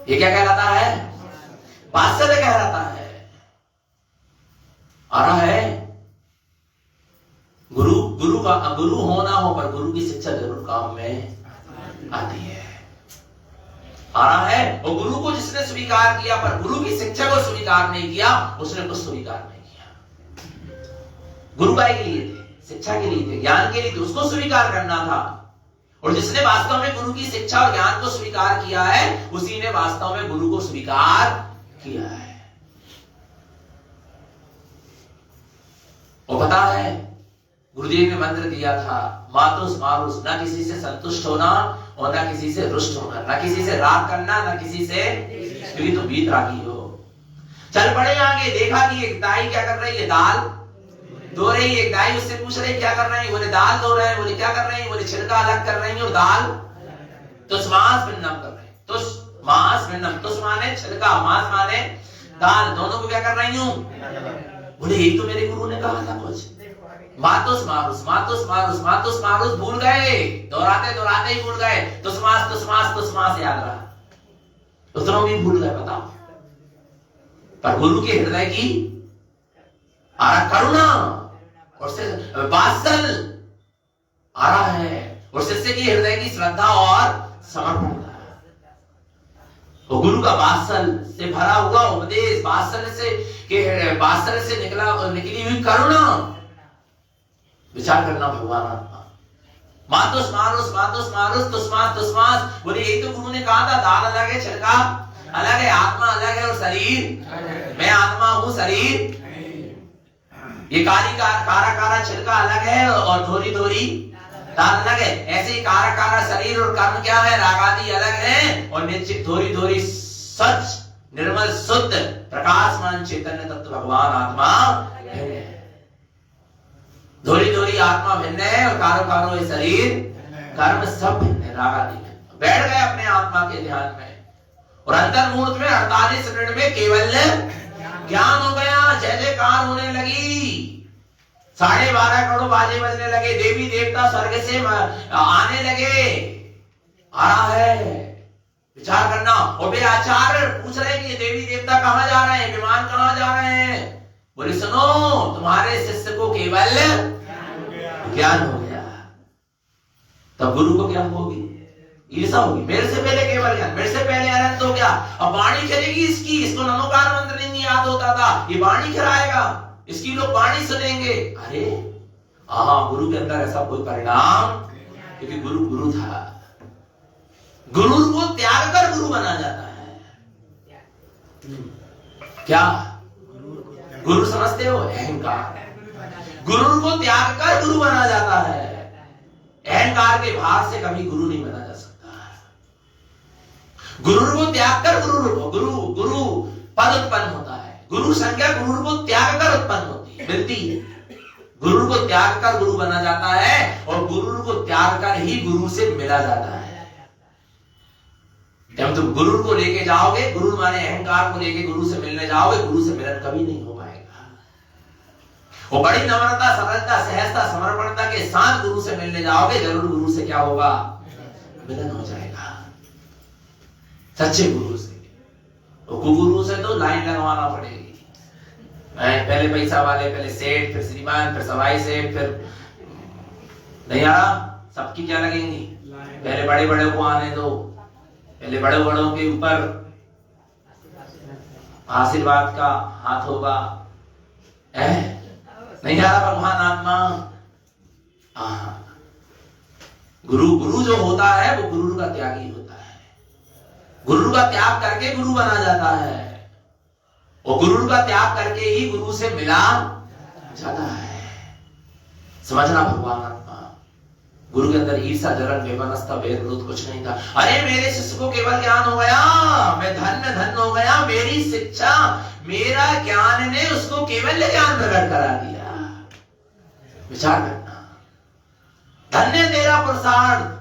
ये क्या कहलाता है, वात्सल्य कहलाता है। आ रहा है गुरु का गुरु होना हो, पर गुरु की शिक्षा जरूर काम में आती है। आ रहा है और गुरु को जिसने स्वीकार किया पर गुरु की शिक्षा को स्वीकार नहीं किया, उसने कुछ स्वीकार नहीं किया। गुरु गाय के लिए थे, शिक्षा के लिए थे, ज्ञान के लिए थे, उसको स्वीकार करना था। और जिसने वास्तव में गुरु की शिक्षा और ज्ञान को स्वीकार किया है, उसी ने वास्तव में गुरु को स्वीकार किया है। और पता है गुरुदेव ने मंत्र दिया था, मातुस मारुस, ना किसी से संतुष्ट होना और ना किसी से रुष्ट होना, ना किसी से राग करना, ना किसी से, क्योंकि तुम बीत रागी हो। चल पड़े आगे, देखा कि एक दाई क्या कर रही है, दाल धो रही है। एक दाई उससे पूछ रही क्या कर रही है, बोले दाल धो रहे हैं। बोले क्या कर रही है, बोले छिलका अलग कर रही है और दाल तुष्मास भिन्नम कर रही है। तुष्मास भिन्नम, तुष माने छिलका, मास माने दाल, दोनों को क्या कर रही हूं। बोले यही तो मेरे गुरु ने कहा था कुछ, मातुस मारुस, मातुस मारुस, मातुस मारुस, भूल गए, दोहराते दोहराते ही भूल गए। तुष्मास तुष्मास तुष्मास याद रहा, उतना भी भूल गए, बताओ। पर गुरु के हृदय की करुणा और वात्सल आ रहा है, और शिष्य की हृदय की श्रद्धा और समर्पण। गुरु का वात्सल से भरा हुआ उपदेश, वात्सल से निकली हुई करुणा। विचार करना भगवान आत्मा। मातुस मारुस, मातुस मारुस, तुष्मास तुष्मास, बोले यही तो गुरु ने कहा था, दाल अलग है, छिलका अलग है, आत्मा अलग है और शरीर, मैं आत्मा हूं, शरीर ये कारा कारा छिलका अलग है और धोरी धोरी दाल अलग है। ऐसे ही कारा कारा शरीर और कर्म क्या है, राग आदि अलग है, और निश्चित धोरी धोरी सच निर्मल शुद्ध प्रकाशमान चैतन्य तत्व भगवान आत्मा है। धोरी धोरी आत्मा भिन्न है और कारो कारो ये शरीर कर्म सब भिन्न है, राग आदि में। बैठ गए अपने आत्मा के ध्यान में, और अंतर्मुहूर्त में 48 मिनट में केवल ज्ञान हो गया, जय जयकार होने लगी। 12.5 करोड़ बाजे बजने लगे, देवी देवता स्वर्ग से आने लगे। आ रहा है, विचार करना। और वे आचार्य पूछ रहे कि ये देवी देवता कहां जा रहे हैं, विमान कहां जा रहे हैं। बोले सुनो, तुम्हारे शिष्य को केवल ज्ञान हो गया। तब गुरु को क्या होगी, ईर्षा होगी। मेरे से पहले केवल ज्ञान, मेरे से पहले अनंत हो गया, अब वाणी चलेगी इसकी। इसको नमोकार मंत्र नहीं याद होता था, ये वाणी कराएगा, इसकी लोग वाणी सुनेंगे। अरे गुरु के अंदर ऐसा कोई परिणाम, क्योंकि गुरु गुरु था। गुरु को त्याग कर गुरु बना जाता है। क्या गुरु समझते हो, अहंकार। गुरु को त्याग कर गुरु बना जाता है। अहंकार के भार से कभी गुरु नहीं बना जा सकता। गुरु को त्याग कर गुरु पद उत्पन्न होता है। गुरु संज्ञा गुरु को त्याग कर उत्पन्न होती है, मिलती है। गुरु को त्याग कर गुरु बना जाता है, और गुरु को त्याग कर ही गुरु से मिला जाता है। जब तुम गुरु को लेके जाओगे, गुरु माने अहंकार को लेके गुरु से मिलने जाओगे, गुरु से मिलन कभी नहीं हो पाएगा। वो बड़ी नम्रता, सरलता, सहजता, समर्पणता के साथ गुरु से मिलने जाओगे, जरूर गुरु से क्या होगा, मिलन हो जाएगा। सच्चे गुरु से। तो कुगुरु से तो लाइन लगवाना पड़ेगी। पहले पैसा वाले, पहले सेठ, फिर श्रीमान, फिर सवाई सेठ, फिर नहीं आ रहा, सबकी क्या लगेंगी। पहले बड़े बड़े को आने दो, पहले बड़े बड़ों के ऊपर आशीर्वाद का हाथ होगा। नहीं आ रहा भगवान आत्मा। गुरु जो होता है वो गुरु का त्यागी होता है। गुरु का त्याग करके गुरु बना जाता है, और गुरु का त्याग करके ही गुरु से मिला जाता है। समझना भगवान आत्मा। गुरु के अंदर ईर्षा, जलन, बेमनस्ता, भेद कुछ नहीं था। अरे मेरे शिष्य को केवल ज्ञान हो गया, मैं धन्य हो गया। मेरी शिक्षा, मेरा ज्ञान ने उसको केवल ज्ञान प्रकट करा दिया। विचार करना, धन्य तेरा पुरुषार्थ।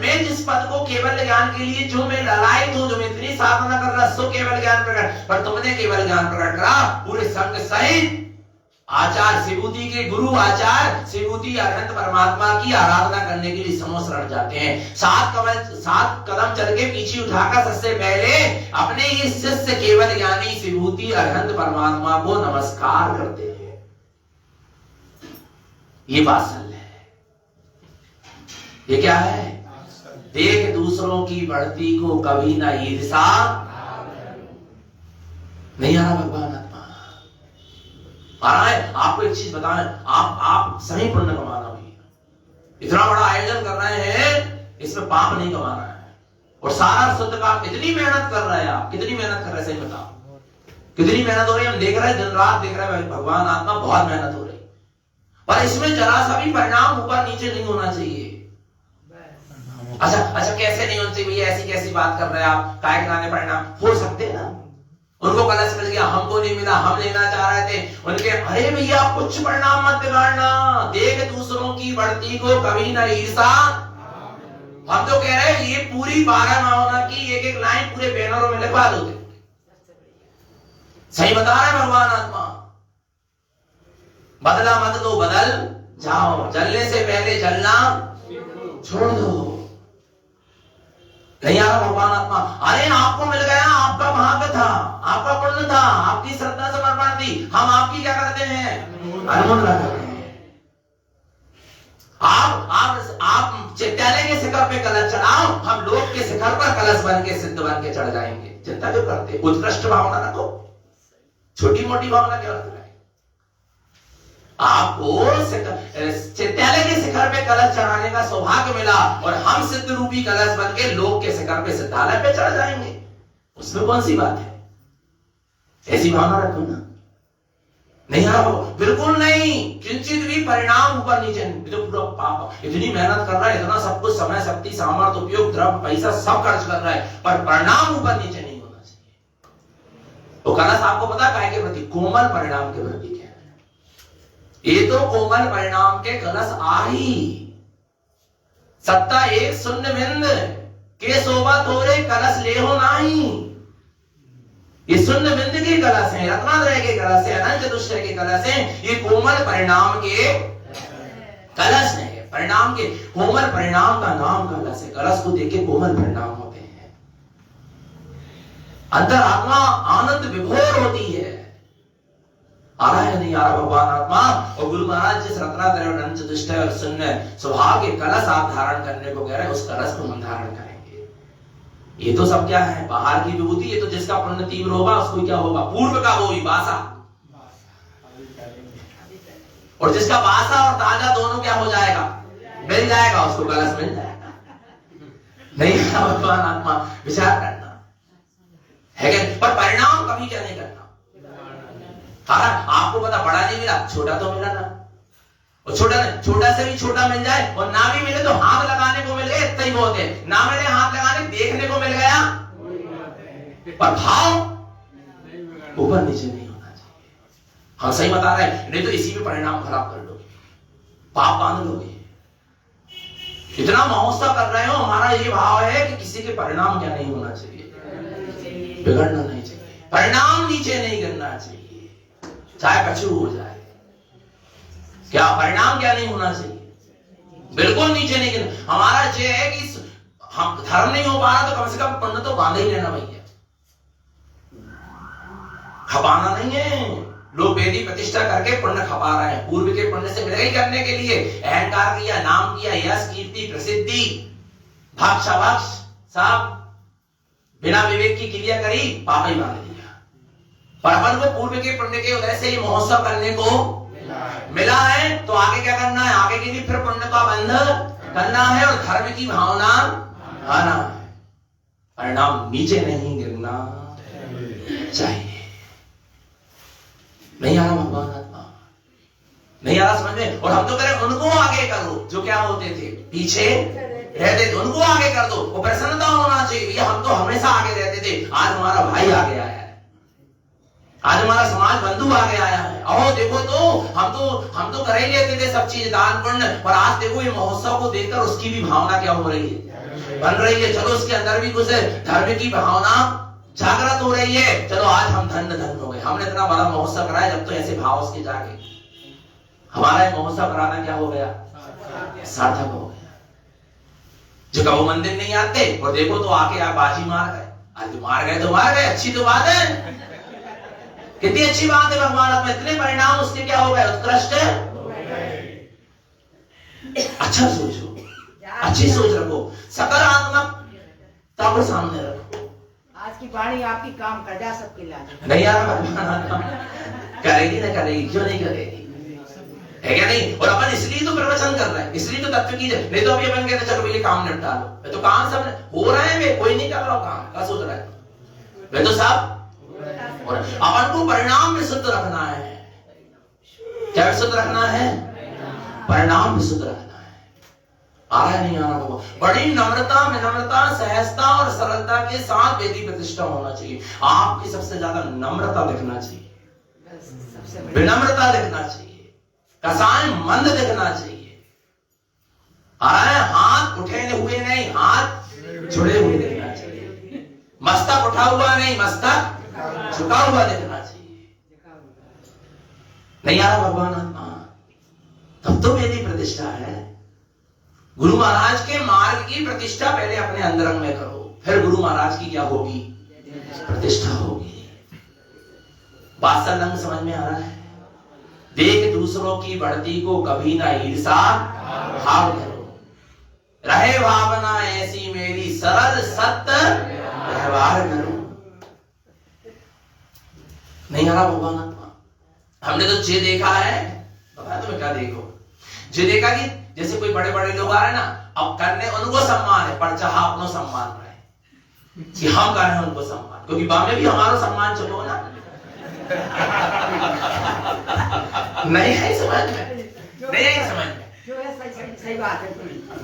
मैं जिस पद को केवल ज्ञान के लिए जो मैं ललायत हूं, जो मैं इतनी साधना कर रहा, सो केवल ज्ञान प्रकट, पर तुमने केवल ज्ञान प्रकट करा पूरे संघ सहित। आचार्य शिवूति के गुरु आचार्य शिवूति अनंत परमात्मा की आराधना करने के लिए समोस रट जाते हैं। 7 कदम चल के पीछे उठाकर सबसे पहले अपने ही शिष्य केवल ज्ञानी शिवूति अनंत परमात्मा को नमस्कार करते हैं। ये वात्सल्य है। ये क्या है, देख दूसरों की बढ़ती को कभी ना ईर्षा। नहीं आ रहा भगवान आत्मा आ रहा है। आपको एक चीज बताएं, आप सही पुण्य कमाना भी, इतना बड़ा आयोजन कर रहे हैं, इसमें पाप नहीं कमाना है। और सारा शुद्ध काम, इतनी मेहनत कर रहे हैं आप, कितनी मेहनत कर रहे हैं, सही बताओ कितनी मेहनत हो रही है। हम देख रहे हैं, दिन रात देख रहे हैं, भगवान आत्मा बहुत मेहनत हो रही है, पर इसमें जरा सा भी परिणाम ऊपर नीचे नहीं होना चाहिए। अच्छा कैसे नहीं होना चाहिए, ऐसी कैसी बात कर रहे हैं आप, काय कराने परिणाम हो सकते हैं ना। उनको कलश मिल गया, हमको नहीं मिला, हम लेना चाह रहे थे उनके। अरे भैया कुछ परिणाम मत बिगाड़ना, देख दूसरों की बढ़ती को कभी ना ईर्षा। हम तो कह रहे हैं ये पूरी 12 मावना की एक एक लाइन पूरे बैनरों में लिखवा दो। सही बता रहे हैं भगवान आत्मा। बदला मत दो, बदल जाओ। जलने से पहले जलना छोड़ दो। नहीं आ रहा भगवान आत्मा। अरे आपको मिल गया, आपका भाग्य था, आपका पुण्य था, आपकी श्रद्धा समर्पण थी, हम आपकी क्या करते हैं, अनुमोदना करते हैं। आप चित्तालय के शिखर पे कलश चढ़ाओ, हम लोग के शिखर पर कलश बन के सिद्ध बन के चढ़ जाएंगे। चिंता क्यों करते, उत्कृष्ट भावना रखो, छोटी मोटी भावना क्यों रख रहे। आपको चित्तालय के शिखर पे कलश चढ़ाने का सौभाग्य मिला, और हम सिद्ध रूपी कलश बन के लोक के शिखर पे सिद्धालय पे चढ़ जाएंगे। उसमें कौन सी बात है, ऐसी भावना रखो ना। नहीं हाँ, बिल्कुल नहीं, किंचित भी परिणाम ऊपर नीचे नहीं। तो पूरा पाप, इतनी मेहनत कर रहा है, इतना सब कुछ, समय, शक्ति, सामर्थ्य, उपयोग, द्रव्य, पैसा सब खर्च कर रहा है, पर परिणाम ऊपर नीचे नहीं होना चाहिए। तो कलश आपको पता काय के प्रति, कोमल परिणाम के प्रति है। ये तो कोमल परिणाम के कलश आही। सत्ता एक शून्य बिंद के शोभा थोड़े कलश ले हो नाही। ये शून्य बिंदु के कलश हैं, रत्नात्रय के कलश हैं, अनंत चतुष्टय के कलश हैं, ये कोमल परिणाम के कलश है। परिणाम के कोमल परिणाम का नाम कलश है। कलश को देख के कोमल परिणाम होते हैं। अंतरात्मा आनंद विभोर होती है। आ रहा है नहीं आ रहा भगवान आत्मा? और गुरु महाराज जिस रत्नात्रय और अनंत चतुष्टय और शून्य स्वभाव के कलश आप धारण करने को कह रहे हैं, उस कलश को हम धारण करेंगे। ये तो सब क्या है? बाहर की विभूति। ये तो जिसका पुण्य तीव्र होगा उसको क्या होगा? पूर्व का वो विपासा, और जिसका बासा और ताजा दोनों क्या हो जाएगा? मिल जाएगा, उसको कलश मिल जाएगा। नहीं भगवान आत्मा विचार करना है क्या? पर परिणाम कभी क्या नहीं करना। हाँ, आपको पता बड़ा नहीं मिला, छोटा तो मिला ना। और छोटा से भी छोटा मिल जाए और ना भी मिले तो हाथ लगाने को मिल गया, इतना ही बहुत है। ना मिले हाथ लगाने देखने को मिल गया, पर भाव ऊपर नीचे नहीं होना चाहिए। हाँ सही बता रहे हैं, नहीं तो इसी में परिणाम खराब कर लोगे, पाप बांध लोगे। इतना महोत्सव कर रहे हो, हमारा ये भाव है कि किसी के परिणाम क्या नहीं होना चाहिए, बिगड़ना नहीं चाहिए, परिणाम नीचे नहीं गिरना चाहिए, चाहे कछु हो जाए। क्या परिणाम क्या नहीं होना चाहिए? बिल्कुल नीचे नहीं गिरना। हमारा ये है कि हम धर्म नहीं हो पा रहा तो कम से कम पुण्य तो बांधे ही रहना भैया, खपाना नहीं है। लोग वेदी प्रतिष्ठा करके पुण्य खपा रहे हैं। पूर्व के पुण्य से मिलेगा ही करने के लिए अहंकार किया, नाम किया, यश कीर्ति प्रसिद्धि भक्ष भक्ष सब बिना विवेक की क्रिया करी, पाप ही बांध दिया। पर अपन को पूर्व के पुण्य के उदय से ही महोत्सव करने को मिला है, तो आगे क्या करना है? आगे के लिए फिर पुण्य का बंध करना है और धर्म की भावना आना है। परिणाम नीचे नहीं गिरना चाहिए। नहीं आ रहा भगवान आत्मा? नहीं आ रहा समझ में? और हम तो करें उनको आगे करो जो क्या होते थे, पीछे रहते थे, उनको आगे कर दो। वो प्रसन्नता होना चाहिए। हम तो हमेशा आगे रहते थे, आज हमारा भाई आगे आया है, आज हमारा समाज बंधु आगे आया है। अहो देखो तो हम तो कर ही लेते थे सब चीज दान पुण्य, पर आज देखो ये महोत्सव को देखकर उसकी भी भावना क्या हो रही है, बन रही है। चलो उसके अंदर भी कुछ धर्म की भावना जागृत हो रही है। चलो आज हम धन्य हो गए, हमने इतना बड़ा महोत्सव कराया। जब तो ऐसे भाव उसके जागे, हमारा ये महोत्सव कराना क्या हो गया? सार्थक हो गया। जो कबो मंदिर नहीं आते और देखो तो आके आप बाजी मार गए। आज तो मार गए तो मार गए, अच्छी तो बात है, कितनी अच्छी बात है। भगवान अपने इतने परिणाम उसके क्या हो गए? उत्कृष्ट। अच्छा सोचो, अच्छी सोच रखो, सकारात्मकता को सामने रखो। आज की वाणी आपकी काम कर जा सबके लिए। नहीं यार करेगी ना, करेगी क्यों नहीं करेगी, है क्या नहीं? और अपन इसलिए तो प्रवचन कर रहे हैं, इसलिए तो तत्व की, नहीं तो अभी अपन कहते चलो ये काम निपटा लो। तो काम सब हो रहे हैं, वे कोई नहीं कर रहा काम, क्या सोच रहा है? वे तो सब अपन को परिणाम में शुद्ध रखना है। क्या शुद्ध रखना है? परिणाम में शुद्ध रखना है। आ रहा नहीं आ रहा? बड़ी नम्रता, विनम्रता, सहजता और सरलता के साथ वेदी प्रतिष्ठा होना चाहिए। आपकी सबसे ज्यादा नम्रता दिखना चाहिए, विनम्रता दिखना चाहिए, कसाय मंद दिखना चाहिए। आ रहा है? हाथ उठे हुए नहीं, हाथ जुड़े हुए दिखना चाहिए। मस्तक उठा हुआ नहीं, मस्तक झुका हुआ दिखना चाहिए। नहीं आ रहा भगवान आत्मा? तब तो वेदी प्रतिष्ठा है। गुरु महाराज के मार्ग की प्रतिष्ठा पहले अपने अंतरंग में करो, फिर गुरु महाराज की क्या होगी? प्रतिष्ठा होगी। बात संलग्न समझ में आ रहा है? देख दूसरों की बढ़ती को कभी ना ईर्षा भाव करो, रहे भावना ऐसी मेरी सरल सत्य व्यवहार करो। नहीं आ रहा भगवान आत्मा? हमने तो जे देखा है, पता तुम्हें क्या देखो? जे देखा कि जैसे कोई बड़े बड़े लोग आ रहे ना, अब करने उनको सम्मान है, पर चाह अपनो सम्मान रहे कि हम कर रहे हैं उनको सम्मान, क्योंकि बाद में भी हमारा सम्मान चलो ना। नहीं है समझ में? नहीं है समझ में? सही बात है।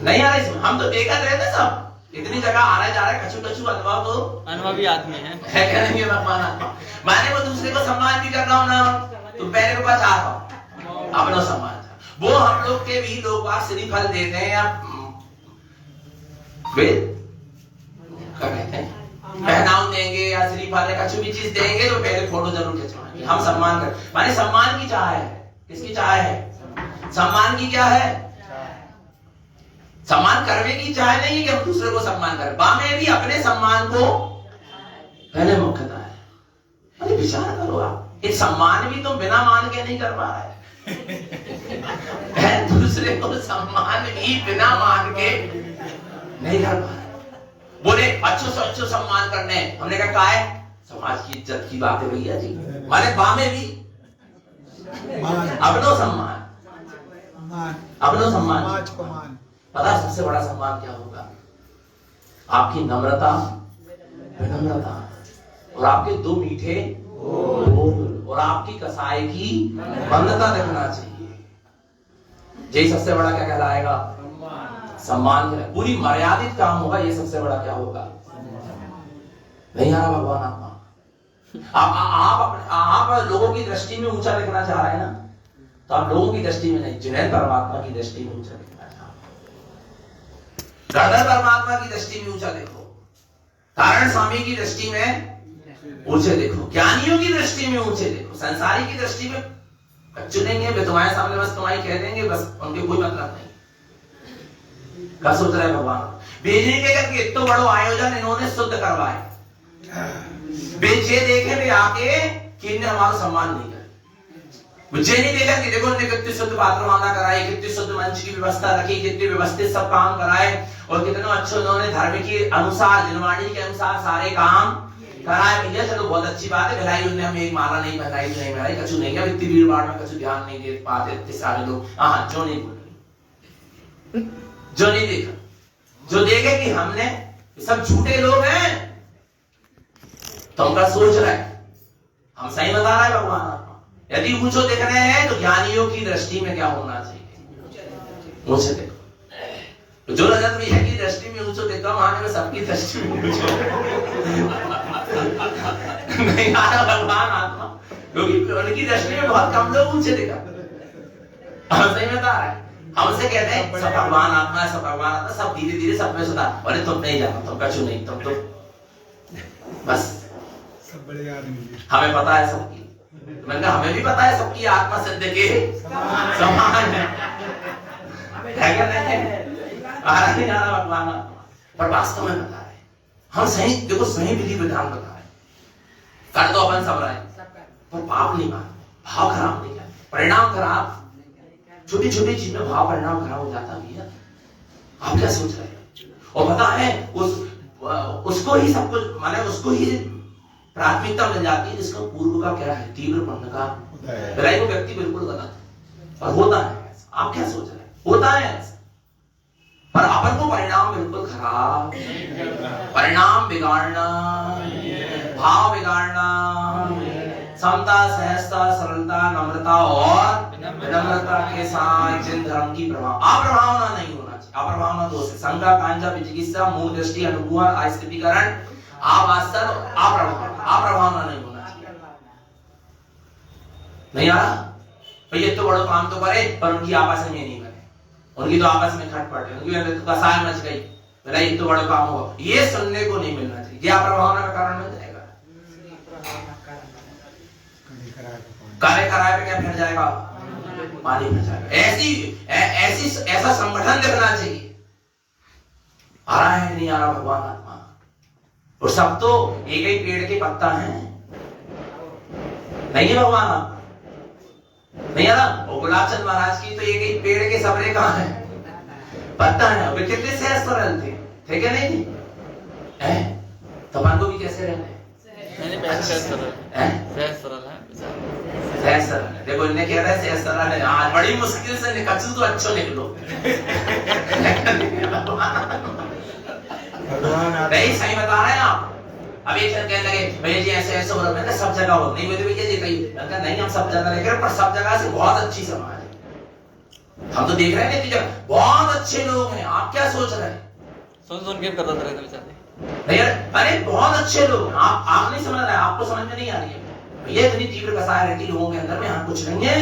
नहीं आ रही? हम तो देखा रहते सब, इतनी जगह आ रहे जा रहे, कछु कछु अनुभव तो अनुभवी आदमी है क्या नहीं भगवान आत्मा? माने वो दूसरे को सम्मान भी कर रहा हूं ना, तो पहले को चाह रहा हूं अपना सम्मान। वो हम लोग के भी लोग श्री फल देते हैं, वे क्या कहते हैं? पहनाव देंगे या श्रीफल या कुछ भी चीज देंगे तो पहले फोटो जरूर खिंचवाएंगे। हम सम्मान कर, माने सम्मान की चाह है। किसकी चाह है? सम्मान की क्या है? सम्मान करने की चाह नहीं है कि हम दूसरे को सम्मान करें। में भी अपने सम्मान को पहले मुख्यता है। अरे विचार करो आप, एक सम्मान भी तुम बिना मान के नहीं कर पा रहे दूसरे को सम्मान भी बिना मान के नहीं कर पा रहे। बोले अच्छो से अच्छो सम्मान करने, हमने कहा है समाज की इज्जत की बात है भैया जी। माने बामे भी अपनो सम्मान, अपनो सम्मान। पता है सबसे बड़ा सम्मान क्या होगा? आपकी नम्रता, विनम्रता, और आपके दो मीठे बोल, और आपकी कसाई की बंधता दिखना चाहिए। यही सबसे बड़ा क्या कहलाएगा? सम्मान। पूरी मर्यादित काम होगा, ये सबसे बड़ा क्या होगा? नहीं आ रहा भगवान आत्मा। आप लोगों की दृष्टि में ऊंचा दिखना चाह रहे हैं ना, तो आप लोगों की दृष्टि में नहीं, जिन्हें परमात्मा की दृष्टि में ऊंचा दिखना चाह रहे, परमात्मा की दृष्टि में ऊंचा देखो, कारण स्वामी की दृष्टि में ऊंचे देखो, ज्ञानियों की दृष्टि में ऊंचे देखो। संसारी की दृष्टि में चुनेंगे वे तुम्हारे सामने, बस तुम्हारी कह देंगे, बस उनके कोई मतलब नहीं। क्या सोच रहे भगवान? भेजने के करके इतना बड़ा आयोजन इन्होंने शुद्ध करवाए, बेचे देखे भी आके कि इन्हें हमारा सम्मान नहीं किया। मुझे नहीं देखा कि देखो उन्होंने कितनी शुद्ध पात्रवाना कराई, कितनी शुद्ध मंच की व्यवस्था रखी, कितनी व्यवस्थित सब काम कराए, और कितने अच्छे उन्होंने धर्म के अनुसार, जनवाणी के अनुसार सारे काम कराए। भैया चलो बहुत अच्छी बात है, भलाई उन्हें हमें एक माला नहीं पहनाई, नहीं पहनाई, कछु नहीं किया, इतनी भीड़ भाड़ में कछु ध्यान नहीं दे पाते इतने सारे लोग। हाँ, जो नहीं बोल, जो नहीं देखा, जो देखे कि हमने सब झूठे लोग हैं, तो उनका सोच रहा है हम सही बता रहा है भगवान। यदि ऊंचो देख रहे हैं तो ज्ञानियों की दृष्टि में क्या होना चाहिए? ऊंचे देखो। जो रजत भी है की दृष्टि में ऊंचो देखता हूं, आने में सबकी दृष्टि में ऊंचो नहीं आ रहा भगवान आत्मा, क्योंकि उनकी दृष्टि में बहुत कम लोग ऊंचे देखा। हम सही बता रहे हैं, हमसे कहते हैं सब भगवान आत्मा है, सब भगवान आत्मा, सब धीरे धीरे सब में सुधार। अरे तुम नहीं जाना, तुम कछु नहीं, तुम तो बस सब बड़े आदमी, हमें पता है सबकी। मैंने कहा हमें भी पता है सबकी आत्मा सिद्ध के समान है क्या नहीं? आ रहा नहीं आ रहा भगवान आत्मा, पर वास्तव में बता रहे हम सही। देखो सही विधि विधान बता रहे, कर दो अपन सब रहे, पर पाप नहीं मान, भाव खराब नहीं किया, परिणाम खराब। छोटी छोटी चीज में भाव परिणाम खराब हो जाता भैया। आप क्या सोच रहे हैं? और पता है उसको ही सब कुछ, माने उसको ही प्राथमिकता मिल जाती है जिसका पूर्व का क्या है, तीव्र पुण्य का विलय। वो व्यक्ति बिल्कुल गलत है, और होता है। आप क्या सोच रहे हैं? होता है ऐसा, पर अपन को परिणाम बिल्कुल खराब, परिणाम बिगाड़ना, भाव बिगाड़ना, समता, सहजता, सरलता, नम्रता और विनम्रता के साथ जिन धर्म की अप्रभावना नहीं होना चाहिए। अप्रभावना दोष है, शंका, कांचा, विचिकित्सा, मूल दृष्टि, अनुकूल, अस्थितीकरण, आवासन, अप्रभावना नहीं होना चाहिए। नहीं आ रहा भैया, तो बड़ा काम तो करे, पर उनकी आपस में नहीं करे, उनकी तो आपस में खटपट है, उनकी तो कसाय मच गई, भलाई तो बड़ा काम हुआ, ये सुनने को नहीं मिलना चाहिए। ये अप्रभावना का कारण बन जाएगा। कार्य कराए पे क्या फिर जाएगा? पानी फिर जाएगा। ऐसा संगठन देखना चाहिए। आ रहा है नहीं आ रहा भगवान आत्मा? और सब तो एक ही पेड़ के पत्ता हैं, नहीं है भगवान आत्मा? नहीं आ रहा? और गुलाबचंद महाराज की तो एक ही पेड़ के सबरे कहां है? पत्ता है। वे कितने सहज सरल थे क्या? नहीं है तो अपन को भी कैसे रहना है? देखो इन्हें कह रहा है सहज सरल है, आज बड़ी मुश्किल से निकल तो अच्छो निकलो। नहीं सही बता रहे हैं आप। अब एक कहने लगे भैया जी ऐसे ऐसे हो रहा है, सब जगह हो नहीं, बोले भैया जी कहीं नहीं, हम सब जगह लेकर, पर सब जगह से बहुत अच्छी समाज है। हम तो देख रहे हैं कि बहुत अच्छे लोग हैं। आप क्या सोच रहे हैं? सुन के कर रहे थे बेचारे। नहीं अरे बहुत अच्छे लोग हैं। आप नहीं समझ रहे, आपको समझ में नहीं आ रही है भैया। इतनी तीव्र कसाय रहती लोगों के अंदर में, यहाँ कुछ नहीं है,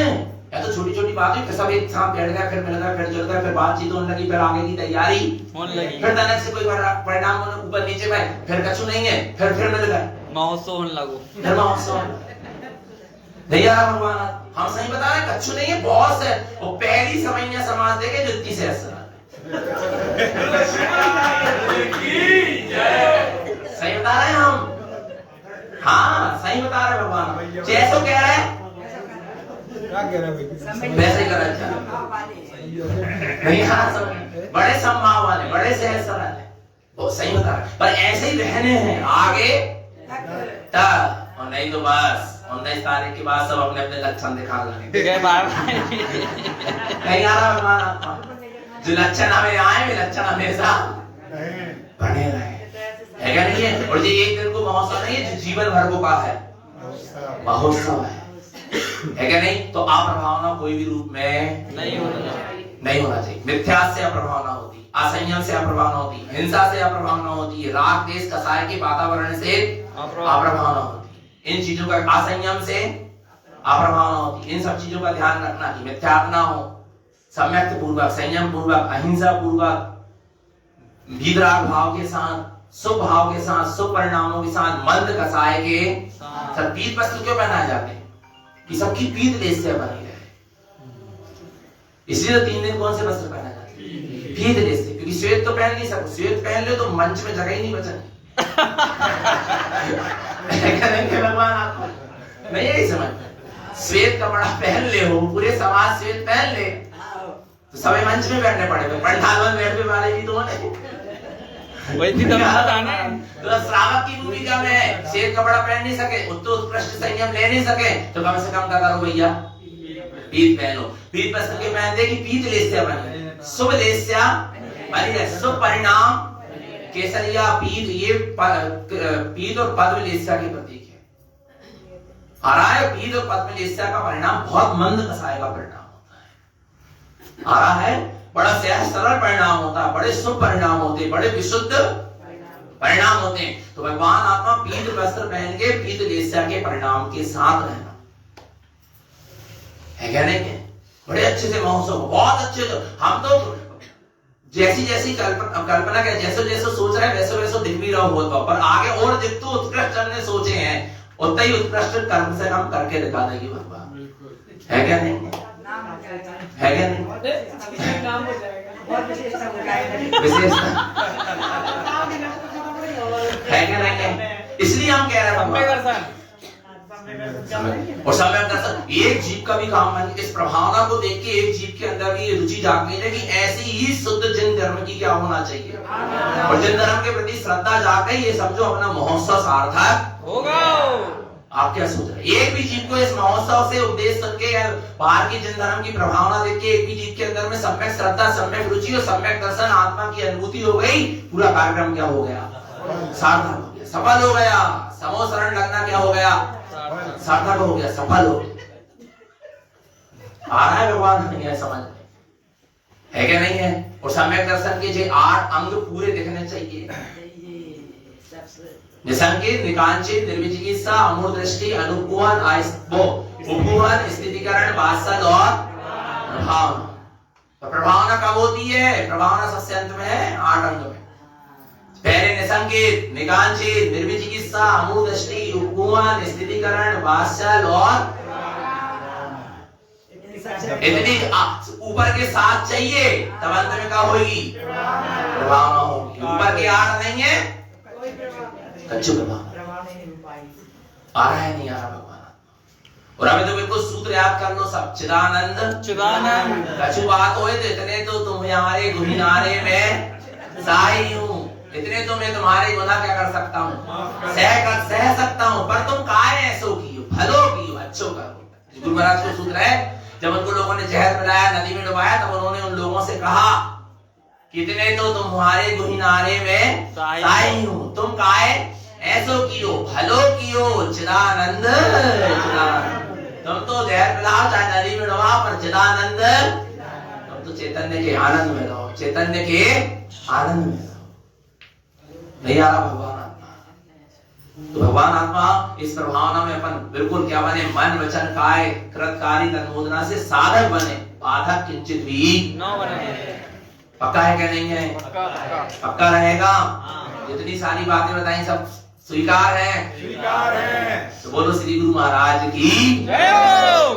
या तो छोटी छोटी बात हुई फिर सब एक साथ बैठ गए, फिर मिल गए, फिर जुड़ गए, फिर बातचीत होने लगी, फिर आगे की तैयारी होने लगी, फिर अचानक से कोई परिणाम होने ऊपर नीचे गए, फिर कछु नहीं है, फिर मिल गए, महोत्सव होने लगो, फिर महोत्सव। भैया भगवान हम सही बता रहे, कछु नहीं है, बहुत है। वो पहली समैया समाज देखे जो इतनी से सही बता रहे हैं हम, हाँ सही बता रहे भगवान। जैसो कह रहे हैं वैसे ही कर रहे बड़े सम्मान वाले, बड़े सहज सरल, वो सही बता रहे। पर ऐसे ही रहने हैं आगे तक, और नहीं तो बस 19 तारीख के बाद सब अपने अपने लक्षण दिखा लेंगे। नहीं आ रहा भगवान आत्मा, जो लक्षण हमें आए वे लक्षण हमेशा बने रहे, है क्या नहीं है? और ये एक दिन को महोत्सव नहीं है, जो जीवन भर को का है महोत्सव है क्या नहीं? तो अप्रभावना कोई भी रूप में नहीं होना चाहिए। मिथ्या से अप्रभावना होती, असंयम से अप्रभावना होती, हिंसा से अप्रभावना होती है, राग देश कसाय के वातावरण से अप्रभावना होती है। इन चीजों का असंयम से अप्रभावना होती है। इन सब चीजों का ध्यान रखना कि मिथ्या ना हो, सम्यक पूर्वक, संयम पूर्वक, अहिंसा पूर्वक, वितराग भाव के साथ, शुभ भाव के साथ, शुभ परिणामों के साथ, मंद कसाय के सब। पीत वस्त्र क्यों पहनाए जाते हैं? कि सबकी पीत लेस से बनी रहे, इसलिए तो 3 दिन कौन से वस्त्र पहनाए जाते हैं? पीत लेस से, क्योंकि श्वेत तो पहन नहीं सकते, श्वेत पहन ले तो मंच में जगह ही नहीं बचनी। भगवान आपको नहीं यही समझ, श्वेत कपड़ा पहन ले हो, पूरे समाज श्वेत पहन ले तो सभी मंच में बैठने पड़ेगा, पंडाल में बैठने वाले भी तो होने। वही तो श्रावक की भूमिका में श्वेत कपड़ा पहन नहीं सके, उत्कृष्ट संयम ले नहीं सके, तो कम से कम क्या करो भैया, पीत पहनो। पीत वस्त्र के पहन दे कि पीत लेस्या बनी, शुभ लेस्या बनी रहे, शुभ परिणाम केसरिया पीत, ये पीत और पद्म लेस्या के प्रतीक है। हराए पीत और पद्म लेस्या का परिणाम बहुत मंद कसाय का परिणाम होता है। हरा है बड़ा सहज सरल परिणाम होता है, बड़े शुभ परिणाम होते हैं, बड़े विशुद्ध परिणाम होते हैं। तो भगवान आत्मा पीत वस्त्र पहन के पीत लेस्या के परिणाम के साथ रहना है क्या नहीं है? बड़े अच्छे से महोत्सव, बहुत अच्छे से। हम तो जैसी जैसी कल्पना कर, जैसे जैसे सोच रहे हैं वैसे वैसे दिख भी रहा होगा, पर आगे और जितने उत्कृष्ट हमने सोचे हैं उतना ही उत्कृष्ट कर्म से हम करके दिखा देंगे भगवान, है क्या नहीं है? क्या नहीं विशेषता है क्या नहीं है? इसलिए हम कह रहे हैं और समय दर्शन, एक जीव का भी काम है। इस प्रभावना को देख के एक जीव के अंदर भी रुचि जागनी है कि ऐसी ही शुद्ध जिन धर्म की क्या होना चाहिए, और जिन धर्म के प्रति श्रद्धा जाग गई, ये समझो अपना महोत्सव सार्थक होगा। आप क्या सोच रहे हैं? एक भी जीव को इस महोत्सव से उपदेश सुन के या बाहर की जिन धर्म की प्रभावना देख के एक भी जीव के अंदर में सम्यक श्रद्धा, सम्यक रुचि और सम्यक दर्शन, आत्मा की अनुभूति हो गई, पूरा कार्यक्रम क्या हो गया? सार्थक हो गया, सफल हो गया। समो शरण लगना क्या हो गया? सार्थक हो गया, सफल हो गया। आ रहा है भगवान नहीं है समझ में, है क्या नहीं है? और सम्यक दर्शन के जो 8 अंग पूरे दिखने चाहिए, निसंकेत, निकांचित, निर्विचिकित्सा, अमूढ़ दृष्टि, अनुकूलन, उपगूहन, स्थितिकरण, वात्सल और प्रभावना। तो प्रभावना कब होती है? प्रभावना सबसे अंत में है, 8 अंग में। पहले निसंकेत, निकांचित, निर्विचिकित्सा, अमूढ़ दृष्टि, उपगूहन, स्थितिकरण, वात्सल और इतनी ऊपर के 7 चाहिए, तब अंत में क्या होगी? प्रभावना होगी। ऊपर के 8 नहीं है, कच्चू आ रहा है नहीं आ रहा भगवान। और अभी तो बिल्कुल सूत्र याद कर लो सब, चिदानंद चिदानंद कछु बात हो तो इतने तो तुम्हारे गुनारे में साई हूँ, इतने तो मैं तुम्हारे गुनाह क्या कर सकता हूँ, सह सकता हूँ, पर तुम काहे ऐसो कियो, भलो कियो, अच्छो करो। गुरु महाराज को सूत्र है, जब उनको लोगों ने जहर पिलाया, नदी में डुबाया, तब उन्होंने उन लोगों से कहा कितने तो तुम्हारे गुनारे में साई हूँ, तुम काहे ऐसो कियो, भलो कियो, चिदानंद तुम तो जहर पिलाओ चाहे नदी में डुबाओ, पर चिदानंद तुम तो चैतन्य के आनंद में रहो, चैतन्य के आनंद में रहो। नहीं आ रहा भगवान आत्मा, तो भगवान आत्मा इस प्रभावना में अपन बिल्कुल क्या बने, मन वचन काय कृतकारी तन्मोदना से साधक बने, बाधक किंचित भी न बने। पक्का है क्या नहीं है? पक्का रहेगा। जितनी सारी बातें बताई सब स्वीकार है। स्वीकार है। तो बोलो श्री गुरु महाराज की जय हो।